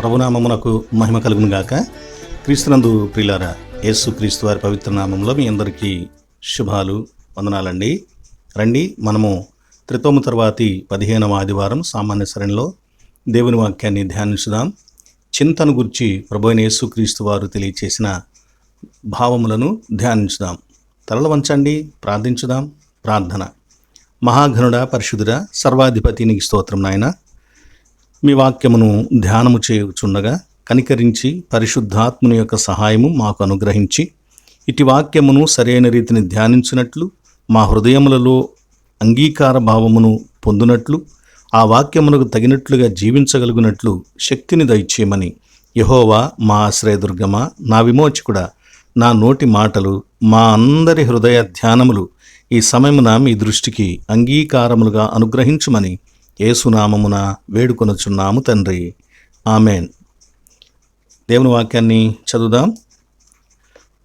ప్రభునామమునకు మహిమ కలుగును గాక. క్రీస్తునందు ప్రియులారా, యేసు క్రీస్తు వారి పవిత్ర నామంలో మీ అందరికీ శుభాలు, వందనాలండి. రండి, మనము త్రితోము తర్వాతి 15వ ఆదివారం సామాన్య సరణిలో దేవుని వాక్యాన్ని ధ్యానించుదాం. చింతను గురించి ప్రభువైన యేసు క్రీస్తు వారు తెలియచేసిన భావములను ధ్యానించుదాం. తలలు వంచండి, ప్రార్థించుదాం. ప్రార్థన. మహాఘనుడా, పరిశుద్ధుడా, సర్వాధిపతి నీకు స్తోత్రం నాయన. మీ వాక్యమును ధ్యానము చేయుచుండగా కనికరించి పరిశుద్ధాత్ముని యొక్క సహాయము మాకు అనుగ్రహించి ఇటు వాక్యమును సరైన రీతిని ధ్యానించినట్లు, మా హృదయములలో అంగీకార భావమును పొందునట్లు, ఆ వాక్యమునకు తగినట్లుగా జీవించగలుగునట్లు శక్తిని దయచేయమని యెహోవా మా ఆశ్రయదుర్గమా, నా విమోచకుడా, నా నోటి మాటలు, మా అందరి హృదయ ధ్యానములు ఈ సమయమున మీ దృష్టికి అంగీకారములుగా అనుగ్రహించుమని యేసునామమున వేడుకొనుచున్నాము తండ్రి, ఆమెన్. దేవుని వాక్యాన్ని చదువుదాం.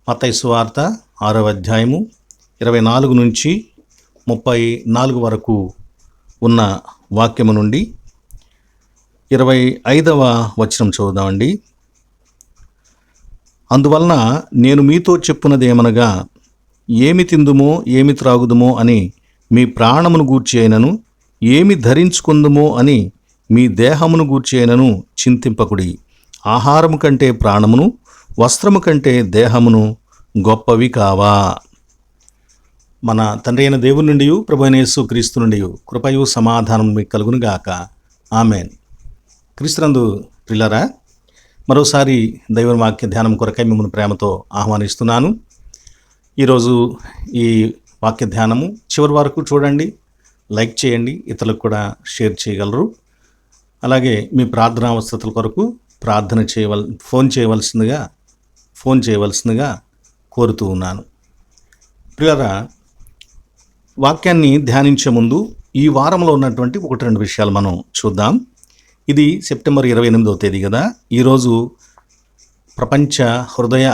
మత్తయి సువార్త 6వ అధ్యాయము 24 నుంచి 34 వరకు ఉన్న వాక్యము నుండి 25వ వచనం చదువుదామండి. అందువలన నేను మీతో చెప్పున్నదేమనగా, ఏమి తిందుమో ఏమి త్రాగుదుమో అని మీ ప్రాణమును గూర్చి అయినను, ఏమి ధరించుకుందుమో అని మీ దేహమును గూర్చి అయినను చింతింపకుడి. ఆహారము కంటే ప్రాణమును, వస్త్రము కంటే దేహమును గొప్పవి కావా. మన తండ్రి అయిన దేవుని నుండి, ప్రభువైన యేసు క్రీస్తు నుండి కృపయు సమాధానం మీకు కలుగును గాక. ఆమెన్. క్రీస్తునందు ప్రియులారా, మరోసారి దైవ వాక్య ధ్యానం కొరకై మిమ్మల్ని ప్రేమతో ఆహ్వానిస్తున్నాను. ఈరోజు ఈ వాక్య ధ్యానము చివరి వరకు చూడండి, లైక్ చేయండి, ఇతరులకు కూడా షేర్ చేయగలరు. అలాగే మీ ప్రార్థనా అవసరతల కొరకు ఫోన్ చేయవలసిందిగా కోరుతూ ఉన్నాను. ప్రియులారా, వాక్యాన్ని ధ్యానించే ముందు ఈ వారంలో ఉన్నటువంటి 1-2 విషయాలు మనం చూద్దాం. ఇది సెప్టెంబర్ 28వ తేదీ కదా. ఈరోజు ప్రపంచ హృదయ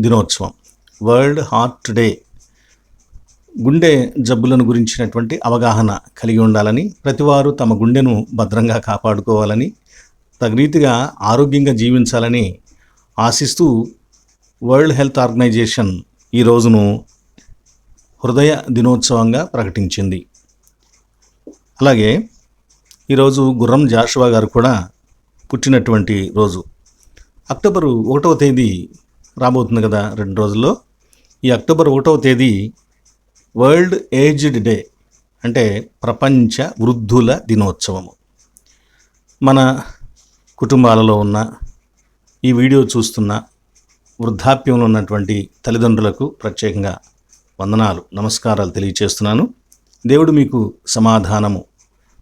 దినోత్సవం, వరల్డ్ హార్ట్ డే. గుండె జబ్బులను గురించినటువంటి అవగాహన కలిగి ఉండాలని, ప్రతివారు తమ గుండెను భద్రంగా కాపాడుకోవాలని, తగినరీతిగా ఆరోగ్యంగా జీవించాలని ఆశిస్తూ వరల్డ్ హెల్త్ ఆర్గనైజేషన్ ఈ రోజును హృదయ దినోత్సవంగా ప్రకటించింది. అలాగే ఈరోజు గుర్రం జాషువా గారు కూడా పుట్టినటువంటి రోజు. అక్టోబర్ 1వ తేదీ రాబోతుంది కదా 2 రోజుల్లో. ఈ అక్టోబర్ 1వ తేదీ వరల్డ్ ఏజ్డ్ డే, అంటే ప్రపంచ వృద్ధుల దినోత్సవము. మన కుటుంబాలలో ఉన్న, ఈ వీడియో చూస్తున్న వృద్ధాప్యంలో ఉన్నటువంటి తల్లిదండ్రులకు ప్రత్యేకంగా వందనాలు, నమస్కారాలు తెలియచేస్తున్నాను. దేవుడు మీకు సమాధానము,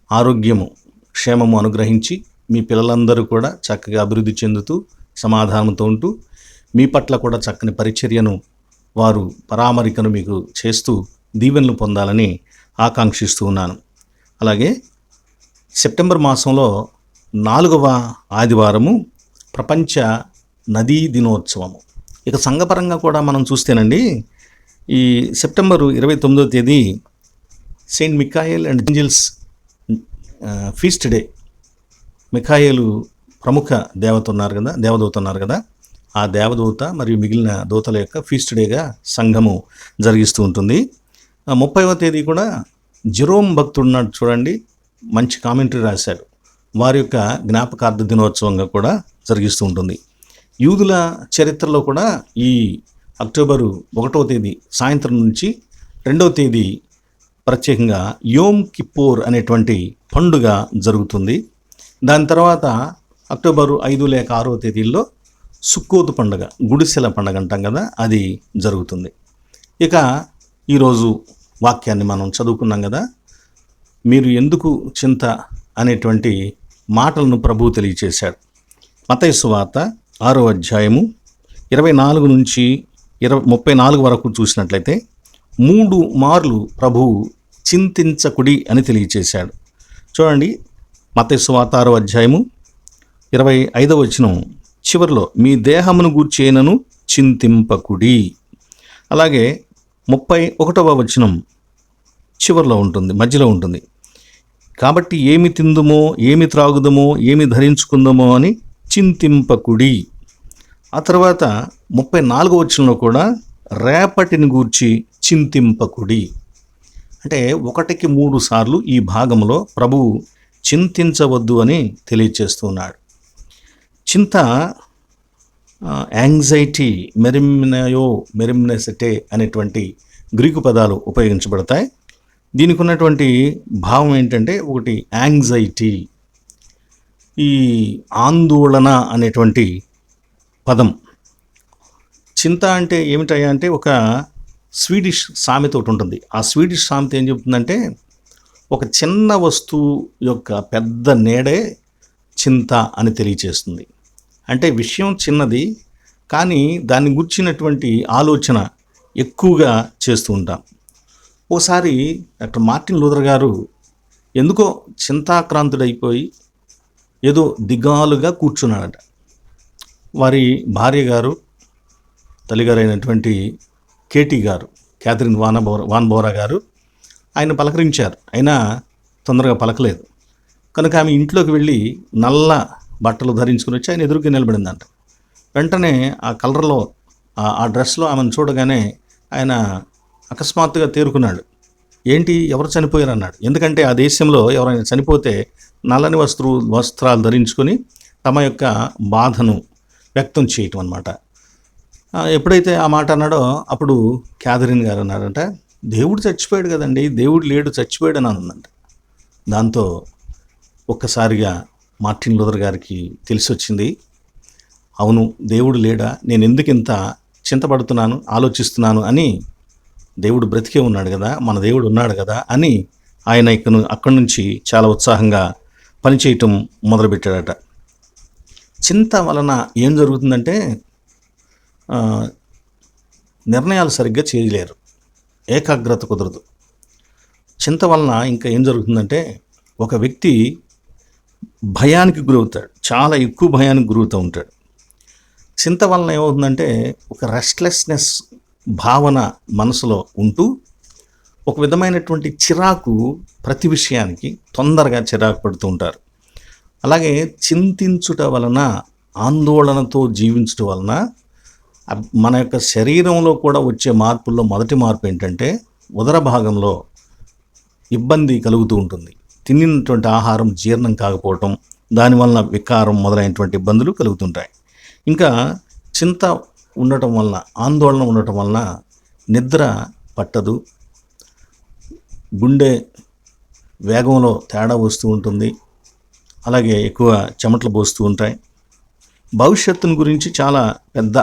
ఆరోగ్యము, క్షేమము అనుగ్రహించి మీ పిల్లలందరూ కూడా చక్కగా అభివృద్ధి చెందుతూ సమాధానంతో ఉంటూ మీ పట్ల కూడా చక్కని పరిచర్యను, వారు పరామరికను మీకు చేస్తూ దీవెనలు పొందాలని ఆకాంక్షిస్తూ ఉన్నాను. అలాగే సెప్టెంబర్ మాసంలో 4వ ఆదివారము ప్రపంచ నదీ దినోత్సవము. ఇక సంఘపరంగా కూడా మనం చూస్తేనండి, ఈ సెప్టెంబర్ 29వ తేదీ Saint Michael and angels feast day. Michael ప్రముఖ దేవదూత ఉన్నారు కదా. ఆ దేవదూత మరియు మిగిలిన దూతల యొక్క ఫీస్ట్ డేగా సంఘము జరిగిస్తూ ఉంటుంది. 30వ తేదీ కూడా జెరోమ్ భక్తుడున్నాడు చూడండి, మంచి కామెంటరీ రాశాడు. వారి యొక్క జ్ఞాపకార్థ దినోత్సవంగా కూడా జరిగిస్తూ ఉంటుంది. యూదుల చరిత్రలో కూడా ఈ అక్టోబరు 1వ తేదీ సాయంత్రం నుంచి 2వ తేదీ ప్రత్యేకంగా యోమ్ కిప్పూర్ అనేటువంటి పండుగ జరుగుతుంది. దాని తర్వాత అక్టోబరు 5 లేక 6వ తేదీల్లో సుక్కోతు పండుగ, గుడిసెల పండుగ అంటాం కదా, అది జరుగుతుంది. ఇక ఈరోజు వాక్యాన్ని మనం చదువుకున్నాం కదా. మీరు ఎందుకు చింత అనేటువంటి మాటలను ప్రభువు తెలియచేశాడు. మత్తయి సువార్త 6వ అధ్యాయము 24 నుంచి 34 వరకు చూసినట్లయితే 3 మార్లు ప్రభువు చింతించకుడి అని తెలియచేశాడు. చూడండి, మత్తయి సువార్త 6వ అధ్యాయము 25వ వచనం చివరిలో, మీ దేహమును గూర్చి అయినను చింతింపకుడి. అలాగే 31వ వచనం చివరిలో ఉంటుంది, మధ్యలో ఉంటుంది. కాబట్టి ఏమి తిందుమో, ఏమి త్రాగుదమో, ఏమి ధరించుకుందామో అని చింతింపకుడి. ఆ తర్వాత 34వ వచనంలో కూడా రేపటిని గూర్చి చింతింపకుడి. అంటే 1-3 సార్లు ఈ భాగంలో ప్రభువు చింతించవద్దు అని తెలియచేస్తున్నాడు. చింత, యాంగ్జైటీ, మెరిమ్నెసెటే అనేటువంటి గ్రీకు పదాలు ఉపయోగించబడతాయి. దీనికి ఉన్నటువంటి భావం ఏంటంటే, ఒకటి యాంగ్జైటీ, ఈ ఆందోళన అనేటువంటి పదం. చింత అంటే ఏమిటయ్యా అంటే, ఒక స్వీడిష్ సామెత ఒకటి ఉంటుంది. ఆ స్వీడిష్ సామెత ఏం చెబుతుందంటే, ఒక చిన్న వస్తువు యొక్క పెద్ద నీడే చింత అని తెలియచేస్తుంది. అంటే విషయం చిన్నది, కానీ దాన్ని గుర్చినటువంటి ఆలోచన ఎక్కువగా చేస్తూ ఉంటాం. ఓసారి డాక్టర్ మార్టిన్ లూథర్ గారు ఎందుకో చింతాక్రాంతుడైపోయి ఏదో దిగాలుగా కూర్చున్నాడట. వారి భార్య గారు, తల్లిగారు అయినటువంటి కేటీ గారు, క్యాథరిన్ వాన్బోరా గారు ఆయన పలకరించారు. అయినా తొందరగా పలకలేదు. కనుక ఆమె ఇంట్లోకి వెళ్ళి నల్ల బట్టలు ధరించుకుని వచ్చి ఆయన ఎదురుగా నిలబడిందంట. వెంటనే ఆ కలర్లో, ఆ డ్రెస్లో ఆమెను చూడగానే ఆయన అకస్మాత్తుగా తేరుకున్నాడు. ఏంటి, ఎవరు చనిపోయారు అన్నాడు. ఎందుకంటే ఆ దేశంలో ఎవరైనా చనిపోతే నల్లని వస్త్రాలు ధరించుకొని తమ యొక్క బాధను వ్యక్తం చేయటం అన్నమాట. ఎప్పుడైతే ఆ మాట అన్నాడో అప్పుడు క్యాథరిన్ గారు అన్నారంట, దేవుడు చచ్చిపోయాడు కదండి, దేవుడు లేడు, చచ్చిపోయాడు అని అందంట. దాంతో ఒక్కసారిగా మార్టిన్ లూథర్ గారికి తెలిసి వచ్చింది, అవును దేవుడు లేడా, నేను ఎందుకు ఇంత చింతపడుతున్నాను, ఆలోచిస్తున్నాను అని. దేవుడు బ్రతికే ఉన్నాడు కదా, మన దేవుడు ఉన్నాడు కదా అని ఆయన అక్కడి నుంచి చాలా ఉత్సాహంగా పనిచేయటం మొదలుపెట్టాడట. చింత వలన ఏం జరుగుతుందంటే, నిర్ణయాలు సరిగ్గా చేయలేరు, ఏకాగ్రత కుదరదు. చింత వలన ఇంకా ఏం జరుగుతుందంటే, ఒక వ్యక్తి భయానికి గురవుతాడు, చాలా ఎక్కువ భయానికి గురవుతూ ఉంటాడు. చింత వలన ఏమవుతుందంటే, ఒక రెస్ట్లెస్నెస్ భావన మనసులో ఉంటూ ఒక విధమైనటువంటి చిరాకు, ప్రతి విషయానికి తొందరగా చిరాకు పడుతూ ఉంటారు. అలాగే చింతించుట వలన, ఆందోళనతో జీవించడం వలన మన యొక్క శరీరంలో కూడా వచ్చే మార్పుల్లో మొదటి మార్పు ఏంటంటే, ఉదర భాగంలో ఇబ్బంది కలుగుతూ ఉంటుంది. తిన్నటువంటి ఆహారం జీర్ణం కాకపోవటం, దానివలన వికారం మొదలైనటువంటి ఇబ్బందులు కలుగుతుంటాయి. ఇంకా చింత ఉండటం వలన, ఆందోళన ఉండటం వలన నిద్ర పట్టదు, గుండె వేగంలో తేడా వస్తూ ఉంటుంది, అలాగే ఎక్కువ చెమటలు పోస్తూ ఉంటాయి. భవిష్యత్తుని గురించి చాలా పెద్ద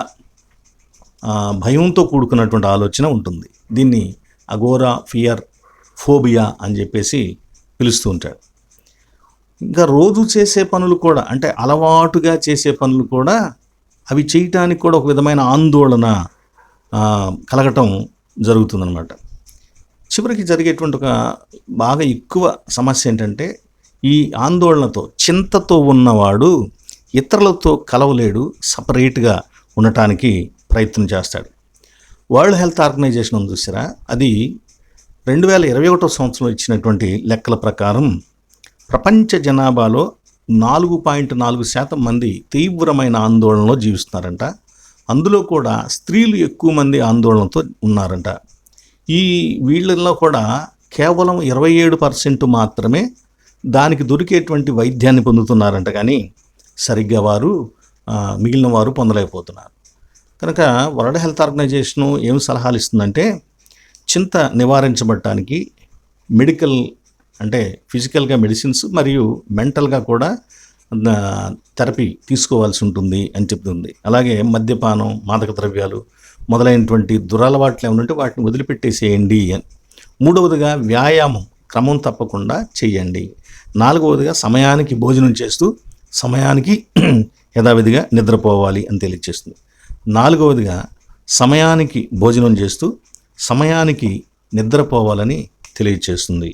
భయంతో కూడుకున్నటువంటి ఆలోచన ఉంటుంది. దీన్ని అగోరా ఫియర్ ఫోబియా అని చెప్పేసి పిలుస్తూ ఉంటాడు. ఇంకా రోజు చేసే పనులు కూడా, అంటే అలవాటుగా చేసే పనులు కూడా, అవి చేయటానికి కూడా ఒక విధమైన ఆందోళన కలగటం జరుగుతుందన్నమాట. చివరికి జరిగేటువంటి ఒక బాగా ఎక్కువ సమస్య ఏంటంటే, ఈ ఆందోళనతో, చింతతో ఉన్నవాడు ఇతరులతో కలవలేడు, సపరేట్గా ఉండటానికి ప్రయత్నం చేస్తాడు. వరల్డ్ హెల్త్ ఆర్గనైజేషన్ ఉంది చూసారా, అది 2021 సంవత్సరంలో ఇచ్చినటువంటి లెక్కల ప్రకారం ప్రపంచ జనాభాలో 4.4% మంది తీవ్రమైన ఆందోళనలో జీవిస్తున్నారంట. అందులో కూడా స్త్రీలు ఎక్కువ మంది ఆందోళనతో ఉన్నారంట. ఈ వీళ్ళల్లో కూడా కేవలం 27% మాత్రమే దానికి దొరికేటువంటి వైద్యాన్ని పొందుతున్నారంట, కానీ సరిగ్గా మిగిలిన వారు పొందలేకపోతున్నారు. కనుక వరల్డ్ హెల్త్ ఆర్గనైజేషను ఏం సలహాలు ఇస్తుందంటే, చింత నివారించబడటానికి మెడికల్, అంటే ఫిజికల్గా మెడిసిన్స్ మరియు మెంటల్గా కూడా థెరపీ తీసుకోవాల్సి ఉంటుంది అని చెప్తుంది. అలాగే మద్యపానం, మాదక ద్రవ్యాలు మొదలైనటువంటి దురలవాట్లు ఏమంటే వాటిని వదిలిపెట్టేసేయండి అని. మూడవదిగా వ్యాయామం క్రమం తప్పకుండా చెయ్యండి. నాలుగవదిగా సమయానికి భోజనం చేస్తూ సమయానికి యథావిధిగా నిద్రపోవాలి అని తెలియజేస్తుంది. నాలుగవదిగా సమయానికి భోజనం చేస్తూ సమయానికి నిద్రపోవాలని తెలియజేస్తుంది.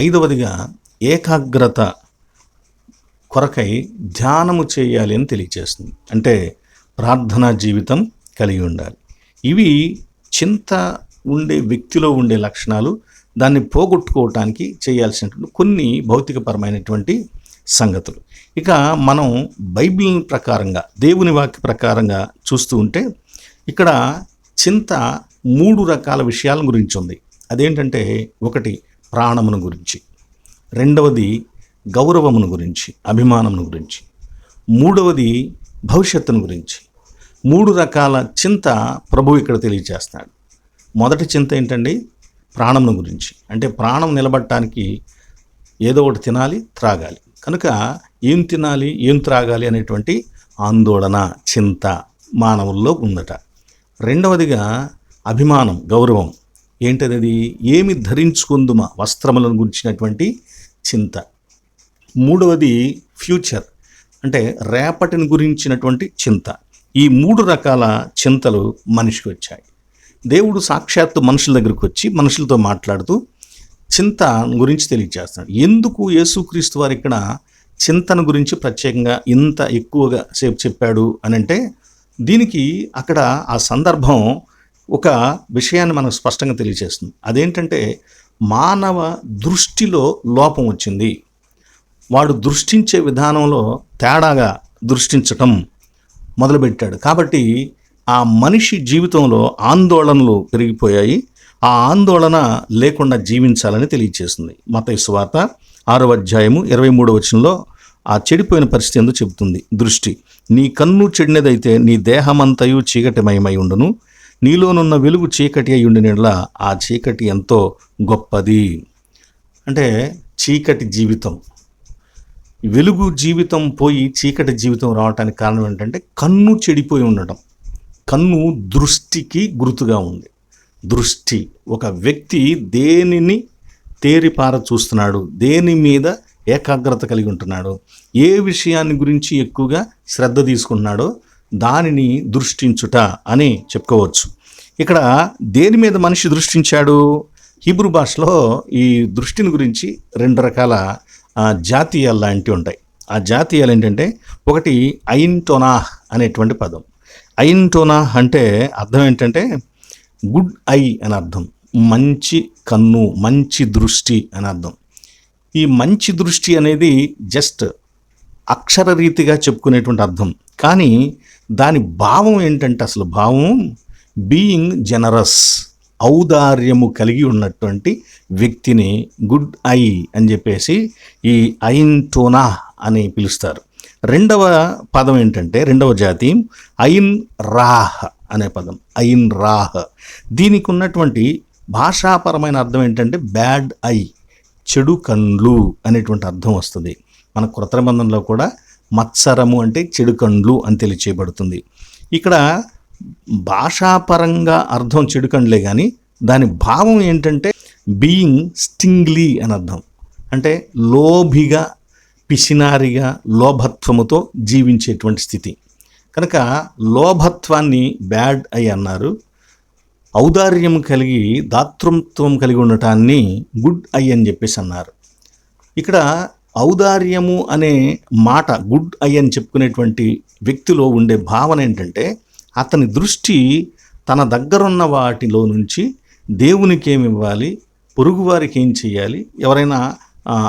ఐదవదిగా ఏకాగ్రత కొరకై ధ్యానము చేయాలి అని తెలియజేస్తుంది. అంటే ప్రార్థనా జీవితం కలిగి ఉండాలి. ఇవి చింత ఉండే వ్యక్తిలో ఉండే లక్షణాలు. దాన్ని పోగొట్టుకోవటానికి చేయాల్సినటువంటి కొన్ని భౌతికపరమైనటువంటి సంగతులు. ఇక మనం బైబిల్ ప్రకారంగా, దేవుని వాక్య ప్రకారంగా చూస్తూ ఉంటే ఇక్కడ చింత 3 రకాల విషయాల గురించి ఉంది. అదేంటంటే, ఒకటి ప్రాణమును గురించి, రెండవది గౌరవమును గురించి, అభిమానమును గురించి, మూడవది భవిష్యత్తును గురించి. 3 రకాల చింత ప్రభువు ఇక్కడ తెలియజేస్తాడు. మొదటి చింత ఏంటండి? ప్రాణమును గురించి. అంటే ప్రాణం నిలబడటానికి ఏదో ఒకటి తినాలి, త్రాగాలి. కనుక ఏం తినాలి, ఏం త్రాగాలి అనేటువంటి ఆందోళన, చింత మానవుల్లో ఉందట. రెండవదిగా అభిమానం, గౌరవం. ఏంటది? ఏమి ధరించుకుందుమా, వస్త్రములను గురించినటువంటి చింత. మూడవది ఫ్యూచర్, అంటే రేపటిని గురించినటువంటి చింత. ఈ 3 రకాల చింతలు మనిషికి వచ్చాయి. దేవుడు సాక్షాత్తు మనుషుల దగ్గరికి వచ్చి మనుషులతో మాట్లాడుతూ చింత గురించి తెలియజేస్తాడు. ఎందుకు యేసుక్రీస్తు వారు ఇక్కడ చింతను గురించి ప్రత్యేకంగా ఇంత ఎక్కువగా సేపు చెప్పాడు అని అంటే, దీనికి అక్కడ ఆ సందర్భం ఒక విషయాన్ని మనకు స్పష్టంగా తెలియజేస్తుంది. అదేంటంటే, మానవ దృష్టిలో లోపం వచ్చింది. వాడు దృష్టించే విధానంలో తేడాగా దృష్టించటం మొదలుపెట్టాడు. కాబట్టి ఆ మనిషి జీవితంలో ఆందోళనలు పెరిగిపోయాయి. ఆ ఆందోళన లేకుండా జీవించాలని తెలియజేస్తుంది. మత్తయి సువార్త 6వ అధ్యాయము 23వ వచనంలో ఆ చెడిపోయిన పరిస్థితి ఎందుకు చెబుతుంది. దృష్టి, నీ కన్ను చెడినదైతే నీ దేహమంతయు చీకటిమయమై ఉండును, నీలోనున్న వెలుగు చీకటి అయి ఉండినలా ఆ చీకటి ఎంతో గొప్పది. అంటే చీకటి జీవితం, వెలుగు జీవితం పోయి చీకటి జీవితం రావడానికి కారణం ఏంటంటే కన్ను చెడిపోయి ఉండటం. కన్ను దృష్టికి గుర్తుగా ఉంది. దృష్టి, ఒక వ్యక్తి దేనిని తేరిపార చూస్తున్నాడు, దేని మీద ఏకాగ్రత కలిగి ఉంటున్నాడు, ఏ విషయాన్ని గురించి ఎక్కువగా శ్రద్ధ తీసుకుంటున్నాడో దానిని దృష్టించుట అని చెప్పుకోవచ్చు. ఇక్కడ దేని మీద మనిషి దృష్టించాడు? హీబ్రూ భాషలో ఈ దృష్టిని గురించి 2 రకాల జాతీయాలు లాంటివి ఉంటాయి. ఆ జాతీయాలు ఏంటంటే, ఒకటి ఐన్ టోనాహ్ అనేటువంటి పదం. ఐన్ టోనాహ్ అంటే అర్థం ఏంటంటే గుడ్ ఐ అని అర్థం, మంచి కన్ను, మంచి దృష్టి అని అర్థం. ఈ మంచి దృష్టి అనేది జస్ట్ అక్షరరీతిగా చెప్పుకునేటువంటి అర్థం. కానీ దాని భావం ఏంటంటే, అసలు భావం బీయింగ్ జనరస్, ఔదార్యము కలిగి ఉన్నటువంటి వ్యక్తిని గుడ్ ఐ అని చెప్పేసి ఈ ఐన్ టోనా అని పిలుస్తారు. రెండవ పదం ఏంటంటే, రెండవ జాతి ఐన్ రాహ్ అనే పదం. ఐన్ రాహ్, దీనికి ఉన్నటువంటి భాషాపరమైన అర్థం ఏంటంటే బ్యాడ్ ఐ, చెడు కండ్లు అనేటువంటి అర్థం వస్తుంది. మన క్రొత్త నిబంధనలో కూడా మత్సరము అంటే చెడు కండ్లు అని తెలియచేయబడుతుంది. ఇక్కడ భాషాపరంగా అర్థం చెడు కండ్లే, కానీ దాని భావం ఏంటంటే బీయింగ్ స్టింగ్లీ అని అర్థం. అంటే లోభిగా, పిసినారిగా, లోభత్వముతో జీవించేటువంటి స్థితి. కనుక లోభత్వాన్ని బ్యాడ్ ఐ అన్నారు. ఔదార్యం కలిగి, దాతృత్వం కలిగి ఉండటాన్ని గుడ్ ఐ అని చెప్పేసి అన్నారు. ఇక్కడ ఔదార్యము అనే మాట గుడ్ ఐ అని చెప్పుకునేటువంటి వ్యక్తిలో ఉండే భావన ఏంటంటే, అతని దృష్టి తన దగ్గరున్న వాటిలో నుంచి దేవునికి ఏమి ఇవ్వాలి, పొరుగు వారికి ఏం చేయాలి, ఎవరైనా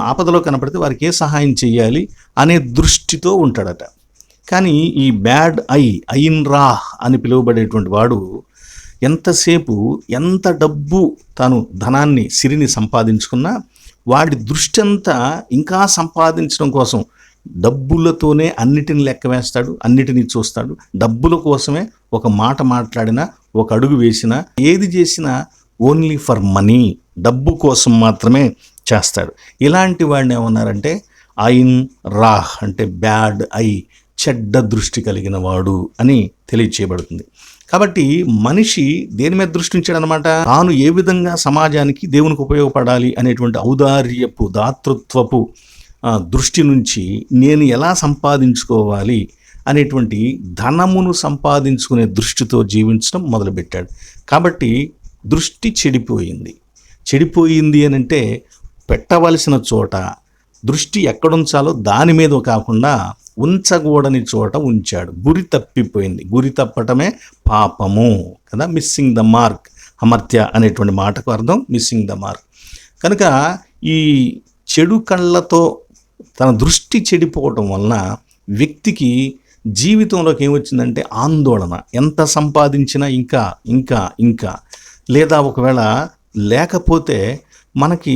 ఆపదలో కనపడితే వారికి ఏ సహాయం చేయాలి అనే దృష్టితో ఉంటాడట. కానీ ఈ బ్యాడ్ ఐ, ఐన్ రాహ్ అని పిలువబడేటువంటి వాడు ఎంతసేపు ఎంత డబ్బు తాను ధనాన్ని, సిరిని సంపాదించుకున్నా వాడి దృష్టి అంతా ఇంకా సంపాదించడం కోసం డబ్బులతోనే అన్నిటిని లెక్క వేస్తాడు, అన్నిటినీ చూస్తాడు. డబ్బుల కోసమే ఒక మాట మాట్లాడినా, ఒక అడుగు వేసినా, ఏది చేసినా ఓన్లీ ఫర్ మనీ, డబ్బు కోసం మాత్రమే చేస్తాడు. ఇలాంటి వాడిని ఏమన్నారంటే ఐన్ రాహ్, అంటే బ్యాడ్ ఐ, చెడ్డ దృష్టి కలిగిన వాడు అని తెలియచేయబడుతుంది. కాబట్టి మనిషి దేని మీద దృష్టించాడనమాట, తాను ఏ విధంగా సమాజానికి, దేవునికి ఉపయోగపడాలి అనేటువంటి ఔదార్యపు, దాతృత్వపు దృష్టి నుంచి నేను ఎలా సంపాదించుకోవాలి అనేటువంటి ధనమును సంపాదించుకునే దృష్టితో జీవించడం మొదలుపెట్టాడు. కాబట్టి దృష్టి చెడిపోయింది అని అంటే పెట్టవలసిన చోట దృష్టి ఎక్కడుంచాలో దాని మీద కాకుండా ఉంచకూడని చోట ఉంచాడు. గురి తప్పిపోయింది. గురి తప్పటమే పాపము కదా. మిస్సింగ్ ద మార్క్, అమర్త్య అనేటువంటి మాటకు అర్థం మిస్సింగ్ ద మార్క్. కనుక ఈ చెడు కళ్ళతో తన దృష్టి చెడిపోవటం వలన వ్యక్తికి జీవితంలోకి ఏమొచ్చిందంటే ఆందోళన. ఎంత సంపాదించినా ఇంకా ఇంకా ఇంకా, లేదా ఒకవేళ లేకపోతే మనకి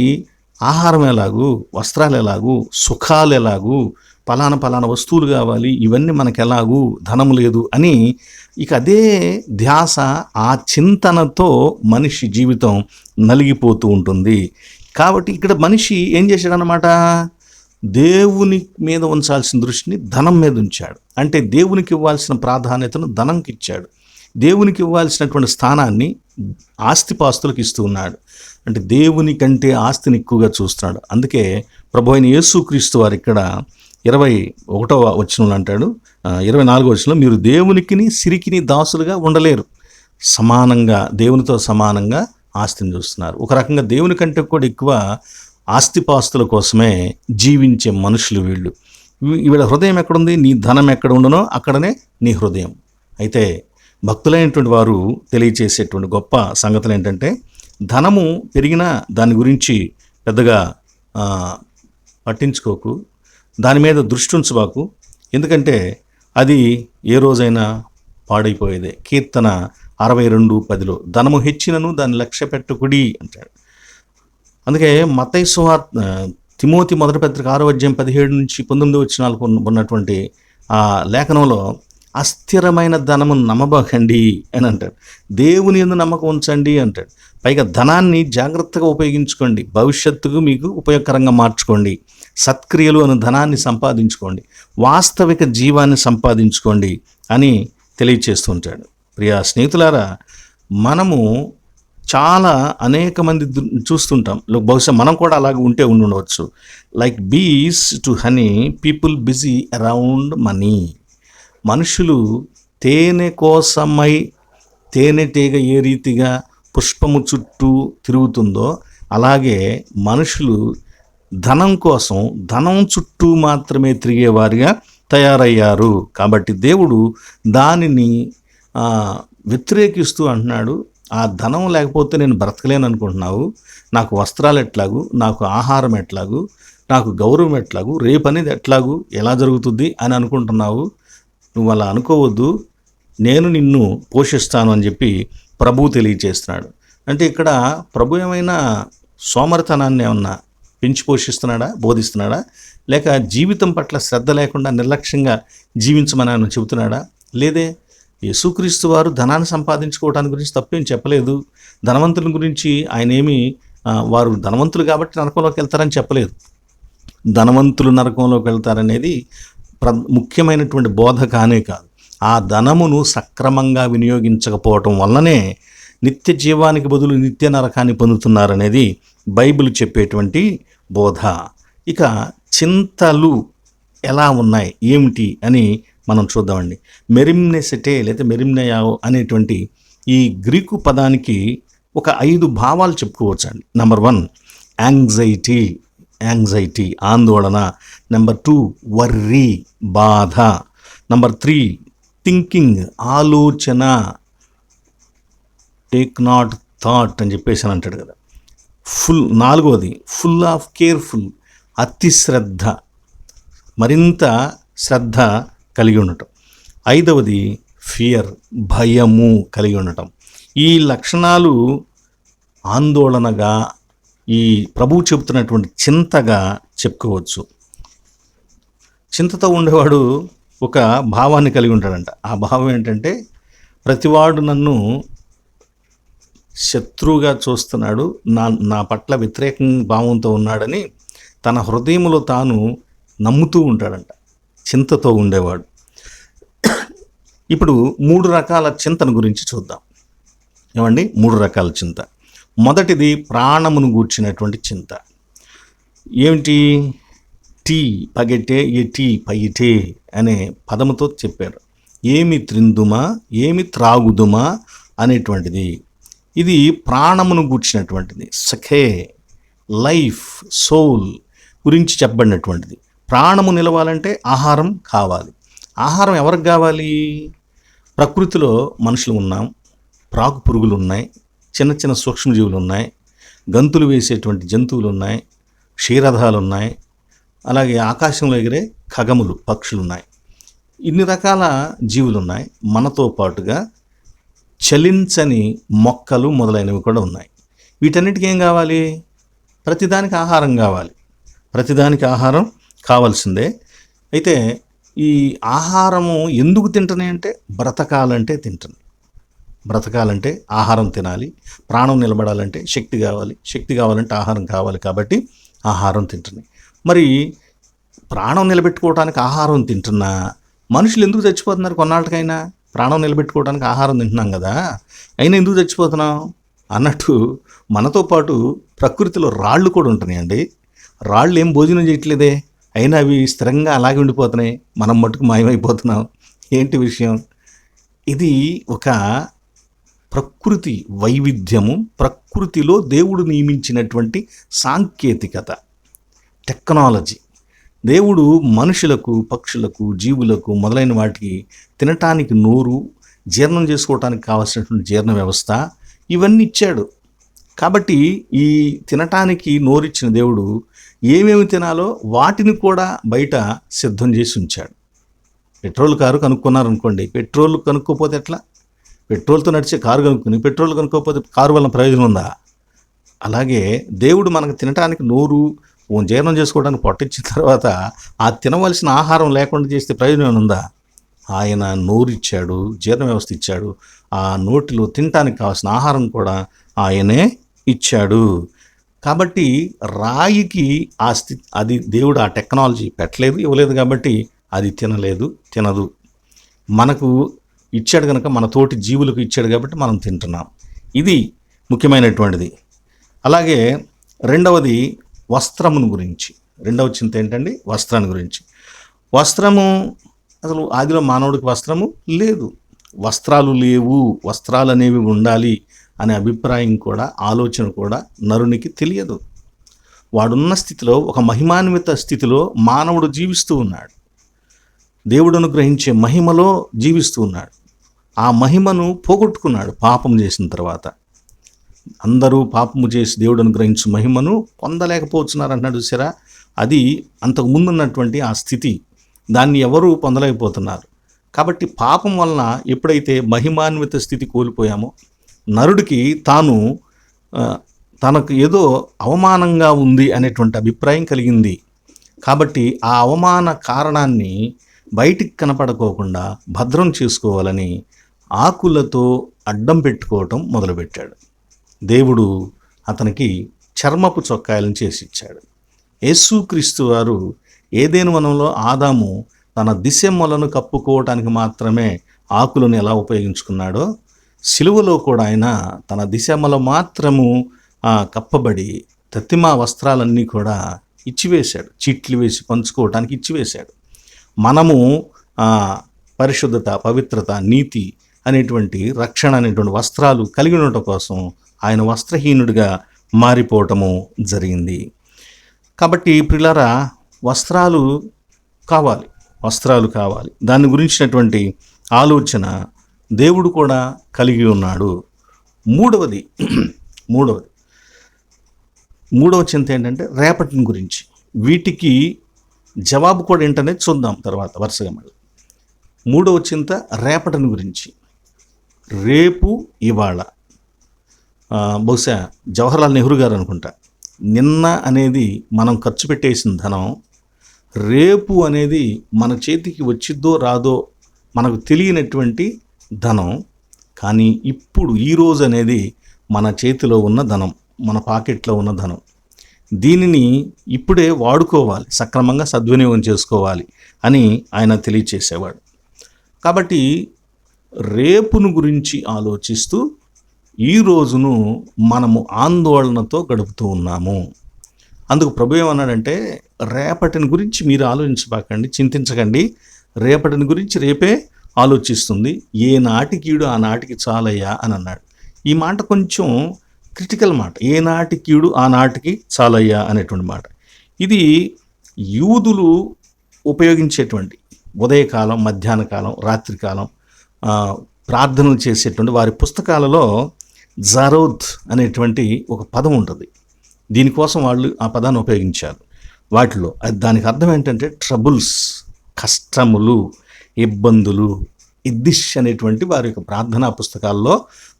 ఆహారం ఎలాగూ, వస్త్రాలు ఎలాగూ, సుఖాలు ఎలాగూ, పలానా వస్తువులు కావాలి, ఇవన్నీ మనకు ఎలాగూ, ధనం లేదు అని ఇక అదే ధ్యాస, ఆ చింతనతో మనిషి జీవితం నలిగిపోతూ ఉంటుంది. కాబట్టి ఇక్కడ మనిషి ఏం చేశాడనమాట, దేవుని మీద ఉంచాల్సిన దృష్టిని ధనం మీద ఉంచాడు. అంటే దేవునికి ఇవ్వాల్సిన ప్రాధాన్యతను ధనంకి ఇచ్చాడు. దేవునికి ఇవ్వాల్సినటువంటి స్థానాన్ని ఆస్తిపాస్తులకు ఇస్తూ ఉన్నాడు. అంటే దేవుని కంటే ఆస్తిని ఎక్కువగా చూస్తున్నాడు. అందుకే ప్రభు అయిన యేసుక్రీస్తు వారు ఇక్కడ 21వ వచనంలో అంటాడు, 24వ వచనంలో, మీరు దేవునికిని సిరికిని దాసులుగా ఉండలేరు. సమానంగా, దేవునితో సమానంగా ఆస్తిని చూస్తున్నారు. ఒక రకంగా దేవుని కంటే కూడా ఎక్కువ ఆస్తిపాస్తుల కోసమే జీవించే మనుషులు వీళ్ళు. వీళ్ళ హృదయం ఎక్కడుంది, నీ ధనం ఎక్కడ ఉండనో అక్కడనే నీ హృదయం. అయితే భక్తులైనటువంటి వారు తెలియచేసేటువంటి గొప్ప సంగతులు ఏంటంటే, ధనము పెరిగినా దాని గురించి పెద్దగా పట్టించుకోకు, దాని మీద దృష్టి ఉంచబాకు, ఎందుకంటే అది ఏ రోజైనా పాడైపోయేదే. కీర్తన 62:10 ధనము హెచ్చినను దాన్ని లక్ష్య పెట్టుకుడి అంటాడు. అందుకే మత్తయి సువార్త, తిమోతి మొదటి పత్రిక 6వ అధ్యాయం 17-19 వచనాలకు ఉన్నటువంటి ఆ లేఖనంలో, అస్థిరమైన ధనమును నమ్మబాకండి అని అంటాడు. దేవుని యందు నమ్మకం ఉంచండి అంటాడు. పైగా ధనాన్ని జాగ్రత్తగా ఉపయోగించుకోండి, భవిష్యత్తుకు మీకు ఉపయోగకరంగా మార్చుకోండి, సత్క్రియలు అనే ధనాన్ని సంపాదించుకోండి, వాస్తవిక జీవాన్ని సంపాదించుకోండి అని తెలియచేస్తుంటాడు. ప్రియా స్నేహితులారా, మనము చాలా అనేక మంది చూస్తుంటాం, బహుశా మనం కూడా అలాగే ఉండవచ్చు. లైక్ బీస్ to honey, people busy around money. మనుషులు తేనె కోసమై, తేనెటీగ ఏ రీతిగా పుష్పము చుట్టూ తిరుగుతుందో అలాగే మనుషులు ధనం కోసం ధనం చుట్టూ మాత్రమే తిరిగేవారిగా తయారయ్యారు. కాబట్టి దేవుడు దానిని వ్యతిరేకిస్తూ అంటున్నాడు, ఆ ధనం లేకపోతే నేను బ్రతకలేను అనుకుంటున్నావు, నాకు వస్త్రాలు ఎట్లాగు, నాకు ఆహారం ఎట్లాగు, నాకు గౌరవం ఎట్లాగు, రేపు అనేది ఎట్లాగు, ఎలా జరుగుతుంది అని అనుకుంటున్నావు. నువ్వు అలా అనుకోవద్దు, నేను నిన్ను పోషిస్తాను అని చెప్పి ప్రభువు తెలియచేస్తున్నాడు. అంటే ఇక్కడ ప్రభు ఏమైనా సోమరితనాన్ని ఏమన్నా పెంచి పోషిస్తున్నాడా, బోధిస్తున్నాడా, లేక జీవితం పట్ల శ్రద్ధ లేకుండా నిర్లక్ష్యంగా జీవించమని ఆయన చెబుతున్నాడా? లేదే. యేసుక్రీస్తు వారు ధనాన్ని సంపాదించుకోవడానికి గురించి తప్పేం చెప్పలేదు. ధనవంతుల గురించి ఆయన ఏమి వారు ధనవంతులు కాబట్టి నరకంలోకి వెళ్తారని చెప్పలేదు. ధనవంతులు నరకంలోకి వెళ్తారనేది ముఖ్యమైనటువంటి బోధ కానే కాదు. ఆ ధనమును సక్రమంగా వినియోగించకపోవటం వల్లనే నిత్య జీవానికి బదులు నిత్య నరకాన్ని పొందుతున్నారనేది బైబిల్ చెప్పేటువంటి బోధ. ఇక చింతలు ఎలా ఉన్నాయి, ఏమిటి అని మనం చూద్దామండి. మెరిమ్నెసెటే లేదా మెరిమ్నయావో అనేటువంటి ఈ గ్రీకు పదానికి ఒక 5 భావాలు చెప్పుకోవచ్చండి. నెంబర్ 1 యాంగ్జైటీ ఆందోళన. నెంబర్ 2 వర్రీ బాధ. నెంబర్ 3 థింకింగ్ ఆలోచన. టేక్ నాట్ థాట్ అని చెప్పేసి అని అంటాడు కదా. 4వది ఫుల్ ఆఫ్ కేర్ఫుల్ అతి శ్రద్ధ, మరింత శ్రద్ధ కలిగి ఉండటం. 5వది ఫియర్ భయము కలిగి ఉండటం. ఈ లక్షణాలు ఆందోళనగా, ఈ ప్రభువు చెబుతున్నటువంటి చింతగా చెప్పుకోవచ్చు. చింతతో ఉండేవాడు ఒక భావాన్ని కలిగి ఉంటాడంట. ఆ భావం ఏంటంటే, ప్రతివాడు నన్ను శత్రువుగా చూస్తున్నాడు, నా పట్ల వ్యతిరేక భావంతో ఉన్నాడని తన హృదయంలో తాను నమ్ముతూ ఉంటాడంట చింతతో ఉండేవాడు. ఇప్పుడు 3 రకాల చింతన గురించి చూద్దాం. ఏమండి, 3 రకాల చింత. మొదటిది ప్రాణమును గూర్చినటువంటి చింత. ఏమిటి? టీ పగెటే ఏ టీ పైటే అనే పదముతో చెప్పారు. ఏమి త్రిందుమా, ఏమి త్రాగుదుమా అనేటువంటిది. ఇది ప్రాణమును గూర్చినటువంటిది. సఖే, లైఫ్, సోల్ గురించి చెప్పబడినటువంటిది. ప్రాణము నిలవాలంటే ఆహారం కావాలి. ఆహారం ఎవరికి కావాలి? ప్రకృతిలో మనుషులు ఉన్నాం, ప్రాకు పురుగులు ఉన్నాయి, చిన్న చిన్న సూక్ష్మజీవులు ఉన్నాయి, గంతులు వేసేటువంటి జంతువులు ఉన్నాయి, క్షీరదాలు ఉన్నాయి, అలాగే ఆకాశంలో ఎగిరే ఖగములు, పక్షులు ఉన్నాయి. ఇన్ని రకాల జీవులు ఉన్నాయి. మనతో పాటుగా చలించని మొక్కలు మొదలైనవి కూడా ఉన్నాయి. వీటన్నిటికీ ఏం కావాలి? ప్రతిదానికి ఆహారం కావాలి. ప్రతిదానికి ఆహారం కావాల్సిందే. అయితే ఈ ఆహారము ఎందుకు తింటున్నాయి అంటే, బ్రతకాలంటే తింటున్నాయి. బ్రతకాలంటే ఆహారం తినాలి. ప్రాణం నిలబడాలంటే శక్తి కావాలి. శక్తి కావాలంటే ఆహారం కావాలి. కాబట్టి ఆహారం తింటున్నాయి. మరి ప్రాణం నిలబెట్టుకోవడానికి ఆహారం తింటున్నా మనుషులు ఎందుకు చచ్చిపోతున్నారు? కొన్నాళ్ళకైనా ప్రాణం నిలబెట్టుకోవడానికి ఆహారం తింటున్నాం కదా, అయినా ఎందుకు చచ్చిపోతున్నాం అన్నట్టు మనతో పాటు ప్రకృతిలో రాళ్ళు కూడా ఉంటున్నాయండి. రాళ్ళు ఏం భోజనం చేయట్లేదే, అయినా అవి స్థిరంగా అలాగే ఉండిపోతున్నాయి. మనం మట్టుకు మాయమైపోతున్నాం. ఏంటి విషయం? ఇది ఒక ప్రకృతి వైవిధ్యము, ప్రకృతిలో దేవుడు నియమించినటువంటి సాంకేతికత, టెక్నాలజీ. దేవుడు మనుషులకు, పక్షులకు, జీవులకు మొదలైన వాటికి తినటానికి నోరు, జీర్ణం చేసుకోవటానికి కావాల్సినటువంటి జీర్ణ వ్యవస్థ ఇవన్నీ ఇచ్చాడు. కాబట్టి ఈ తినటానికి నోరిచ్చిన దేవుడు ఏమేమి తినాలో వాటిని కూడా బయట సిద్ధం చేసి ఉంచాడు. పెట్రోల్ కారు కనుక్కున్నారనుకోండి, పెట్రోల్ కనుక్కోపోతే ఎట్లా? పెట్రోల్తో నడిచే కారు కనుక్కుని పెట్రోల్ కనుక్కోకపోతే కారు వల్ల ప్రయోజనం ఉందా? అలాగే దేవుడు మనకు తినటానికి నోరు, జీర్ణం చేసుకోవడానికి పొట్టించిన తర్వాత ఆ తినవలసిన ఆహారం లేకుండా చేస్తే ప్రయోజనం ఉందా? ఆయన నోరు ఇచ్చాడు, జీర్ణ వ్యవస్థ ఇచ్చాడు. ఆ నోటిలో తినటానికి కావాల్సిన ఆహారం కూడా ఆయనే ఇచ్చాడు. కాబట్టి రాయికి అది దేవుడు ఆ టెక్నాలజీ పెట్టలేదు, ఇవ్వలేదు. కాబట్టి అది తినదు. మనకు ఇచ్చాడు కనుక, మన తోటి జీవులకు ఇచ్చాడు కాబట్టి మనం తింటున్నాం. ఇది ముఖ్యమైనటువంటిది. అలాగే రెండవది వస్త్రమును గురించి. రెండవ చింత ఏంటండి? వస్త్రాన్ని గురించి. వస్త్రము అసలు ఆదిలో మానవుడికి వస్త్రము లేదు, వస్త్రాలు లేవు, వస్త్రాలు అనేవి ఉండాలి అనే అభిప్రాయం కూడా, ఆలోచన కూడా నరునికి తెలియదు. వాడున్న స్థితిలో, ఒక మహిమాన్విత స్థితిలో మానవుడు జీవిస్తూ ఉన్నాడు. దేవుడు అనుగ్రహించే మహిమలో జీవిస్తూ ఉన్నాడు. ఆ మహిమను పోగొట్టుకున్నాడు పాపం చేసిన తర్వాత. అందరూ పాపము చేసి దేవుడు అనుగ్రహించు మహిమను పొందలేకపోతున్నారు అంటున్నాడు చూసారా? అది అంతకు ముందున్నటువంటి ఆ స్థితి, దాన్ని ఎవరూ పొందలేకపోతున్నారు. కాబట్టి పాపం వలన ఎప్పుడైతే మహిమాన్విత స్థితి కోల్పోయామో, నరుడికి తనకు ఏదో అవమానంగా ఉంది అనేటువంటి అభిప్రాయం కలిగింది. కాబట్టి ఆ అవమాన కారణాన్ని బయటికి కనపడకోకుండా భద్రం చేసుకోవాలని ఆకులతో అడ్డం పెట్టుకోవటం మొదలుపెట్టాడు. దేవుడు అతనికి చర్మపు చొక్కాయలను చేసి ఇచ్చాడు. యేసుక్రీస్తు వారు ఏదెను వనంలో ఆదాము తన దిశెమ్మలను కప్పుకోవటానికి మాత్రమే ఆకులను ఎలా ఉపయోగించుకున్నాడో, సిలువలో కూడా ఆయన తన దిశెమ్మలు మాత్రము కప్పబడి తత్తిమా వస్త్రాలన్నీ కూడా ఇచ్చివేశాడు. చీట్లు వేసి పంచుకోవటానికి ఇచ్చివేశాడు. మనము పరిశుద్ధత, పవిత్రత, నీతి అనేటువంటి రక్షణ అనేటువంటి వస్త్రాలు కలిగి ఉండటం కోసం ఆయన వస్త్రహీనుడిగా మారిపోవటము జరిగింది. కాబట్టి ప్రియులారా, వస్త్రాలు కావాలి. దాని గురించినటువంటి ఆలోచన దేవుడు కూడా కలిగి ఉన్నాడు. మూడవ చింత ఏంటంటే రేపటిని గురించి. వీటికి జవాబు కూడా ఏంటనే చూద్దాం తర్వాత వరుసగా. మళ్ళీ మూడవ చింత రేపటిని గురించి. రేపు, ఇవాళ. బహుశా జవహర్లాల్ నెహ్రూ గారు అనుకుంటా, నిన్న అనేది మనం ఖర్చు పెట్టేసిన ధనం, రేపు అనేది మన చేతికి వచ్చిద్దో రాదో మనకు తెలియనటువంటి ధనం. కానీ ఇప్పుడు ఈరోజు అనేది మన చేతిలో ఉన్న ధనం, మన పాకెట్లో ఉన్న ధనం. దీనిని ఇప్పుడే వాడుకోవాలి, సక్రమంగా సద్వినియోగం చేసుకోవాలి అని ఆయన తెలియచేసేవాడు. కాబట్టి రేపును గురించి ఆలోచిస్తూ ఈ రోజును మనము ఆందోళనతో గడుపుతూ ఉన్నాము. అందుకు ప్రభు ఏమన్నాడంటే, రేపటిని గురించి మీరు ఆలోచించబాకండి, చింతించకండి. రేపటిని గురించి రేపే ఆలోచిస్తుంది. ఏ నాటికీడు ఆ నాటికి చాలయ్యా అని అన్నాడు. ఈ మాట కొంచెం క్రిటికల్ మాట. ఏ నాటికీడు ఆ నాటికి చాలయ్యా అనేటువంటి మాట. ఇది యూదులు ఉపయోగించేటువంటి ఉదయకాలం, మధ్యాహ్న కాలం, రాత్రికాలం ప్రార్థనలు చేసేటువంటి వారి పుస్తకాలలో జరోద్ అనేటువంటి ఒక పదం ఉంటుంది. దీనికోసం వాళ్ళు ఆ పదాన్ని ఉపయోగించారు. వాటిలో దానికి అర్థం ఏంటంటే ట్రబుల్స్, కష్టములు, ఇబ్బందులు. ఇద్దిష్ అనేటువంటి వారి యొక్క ప్రార్థనా పుస్తకాల్లో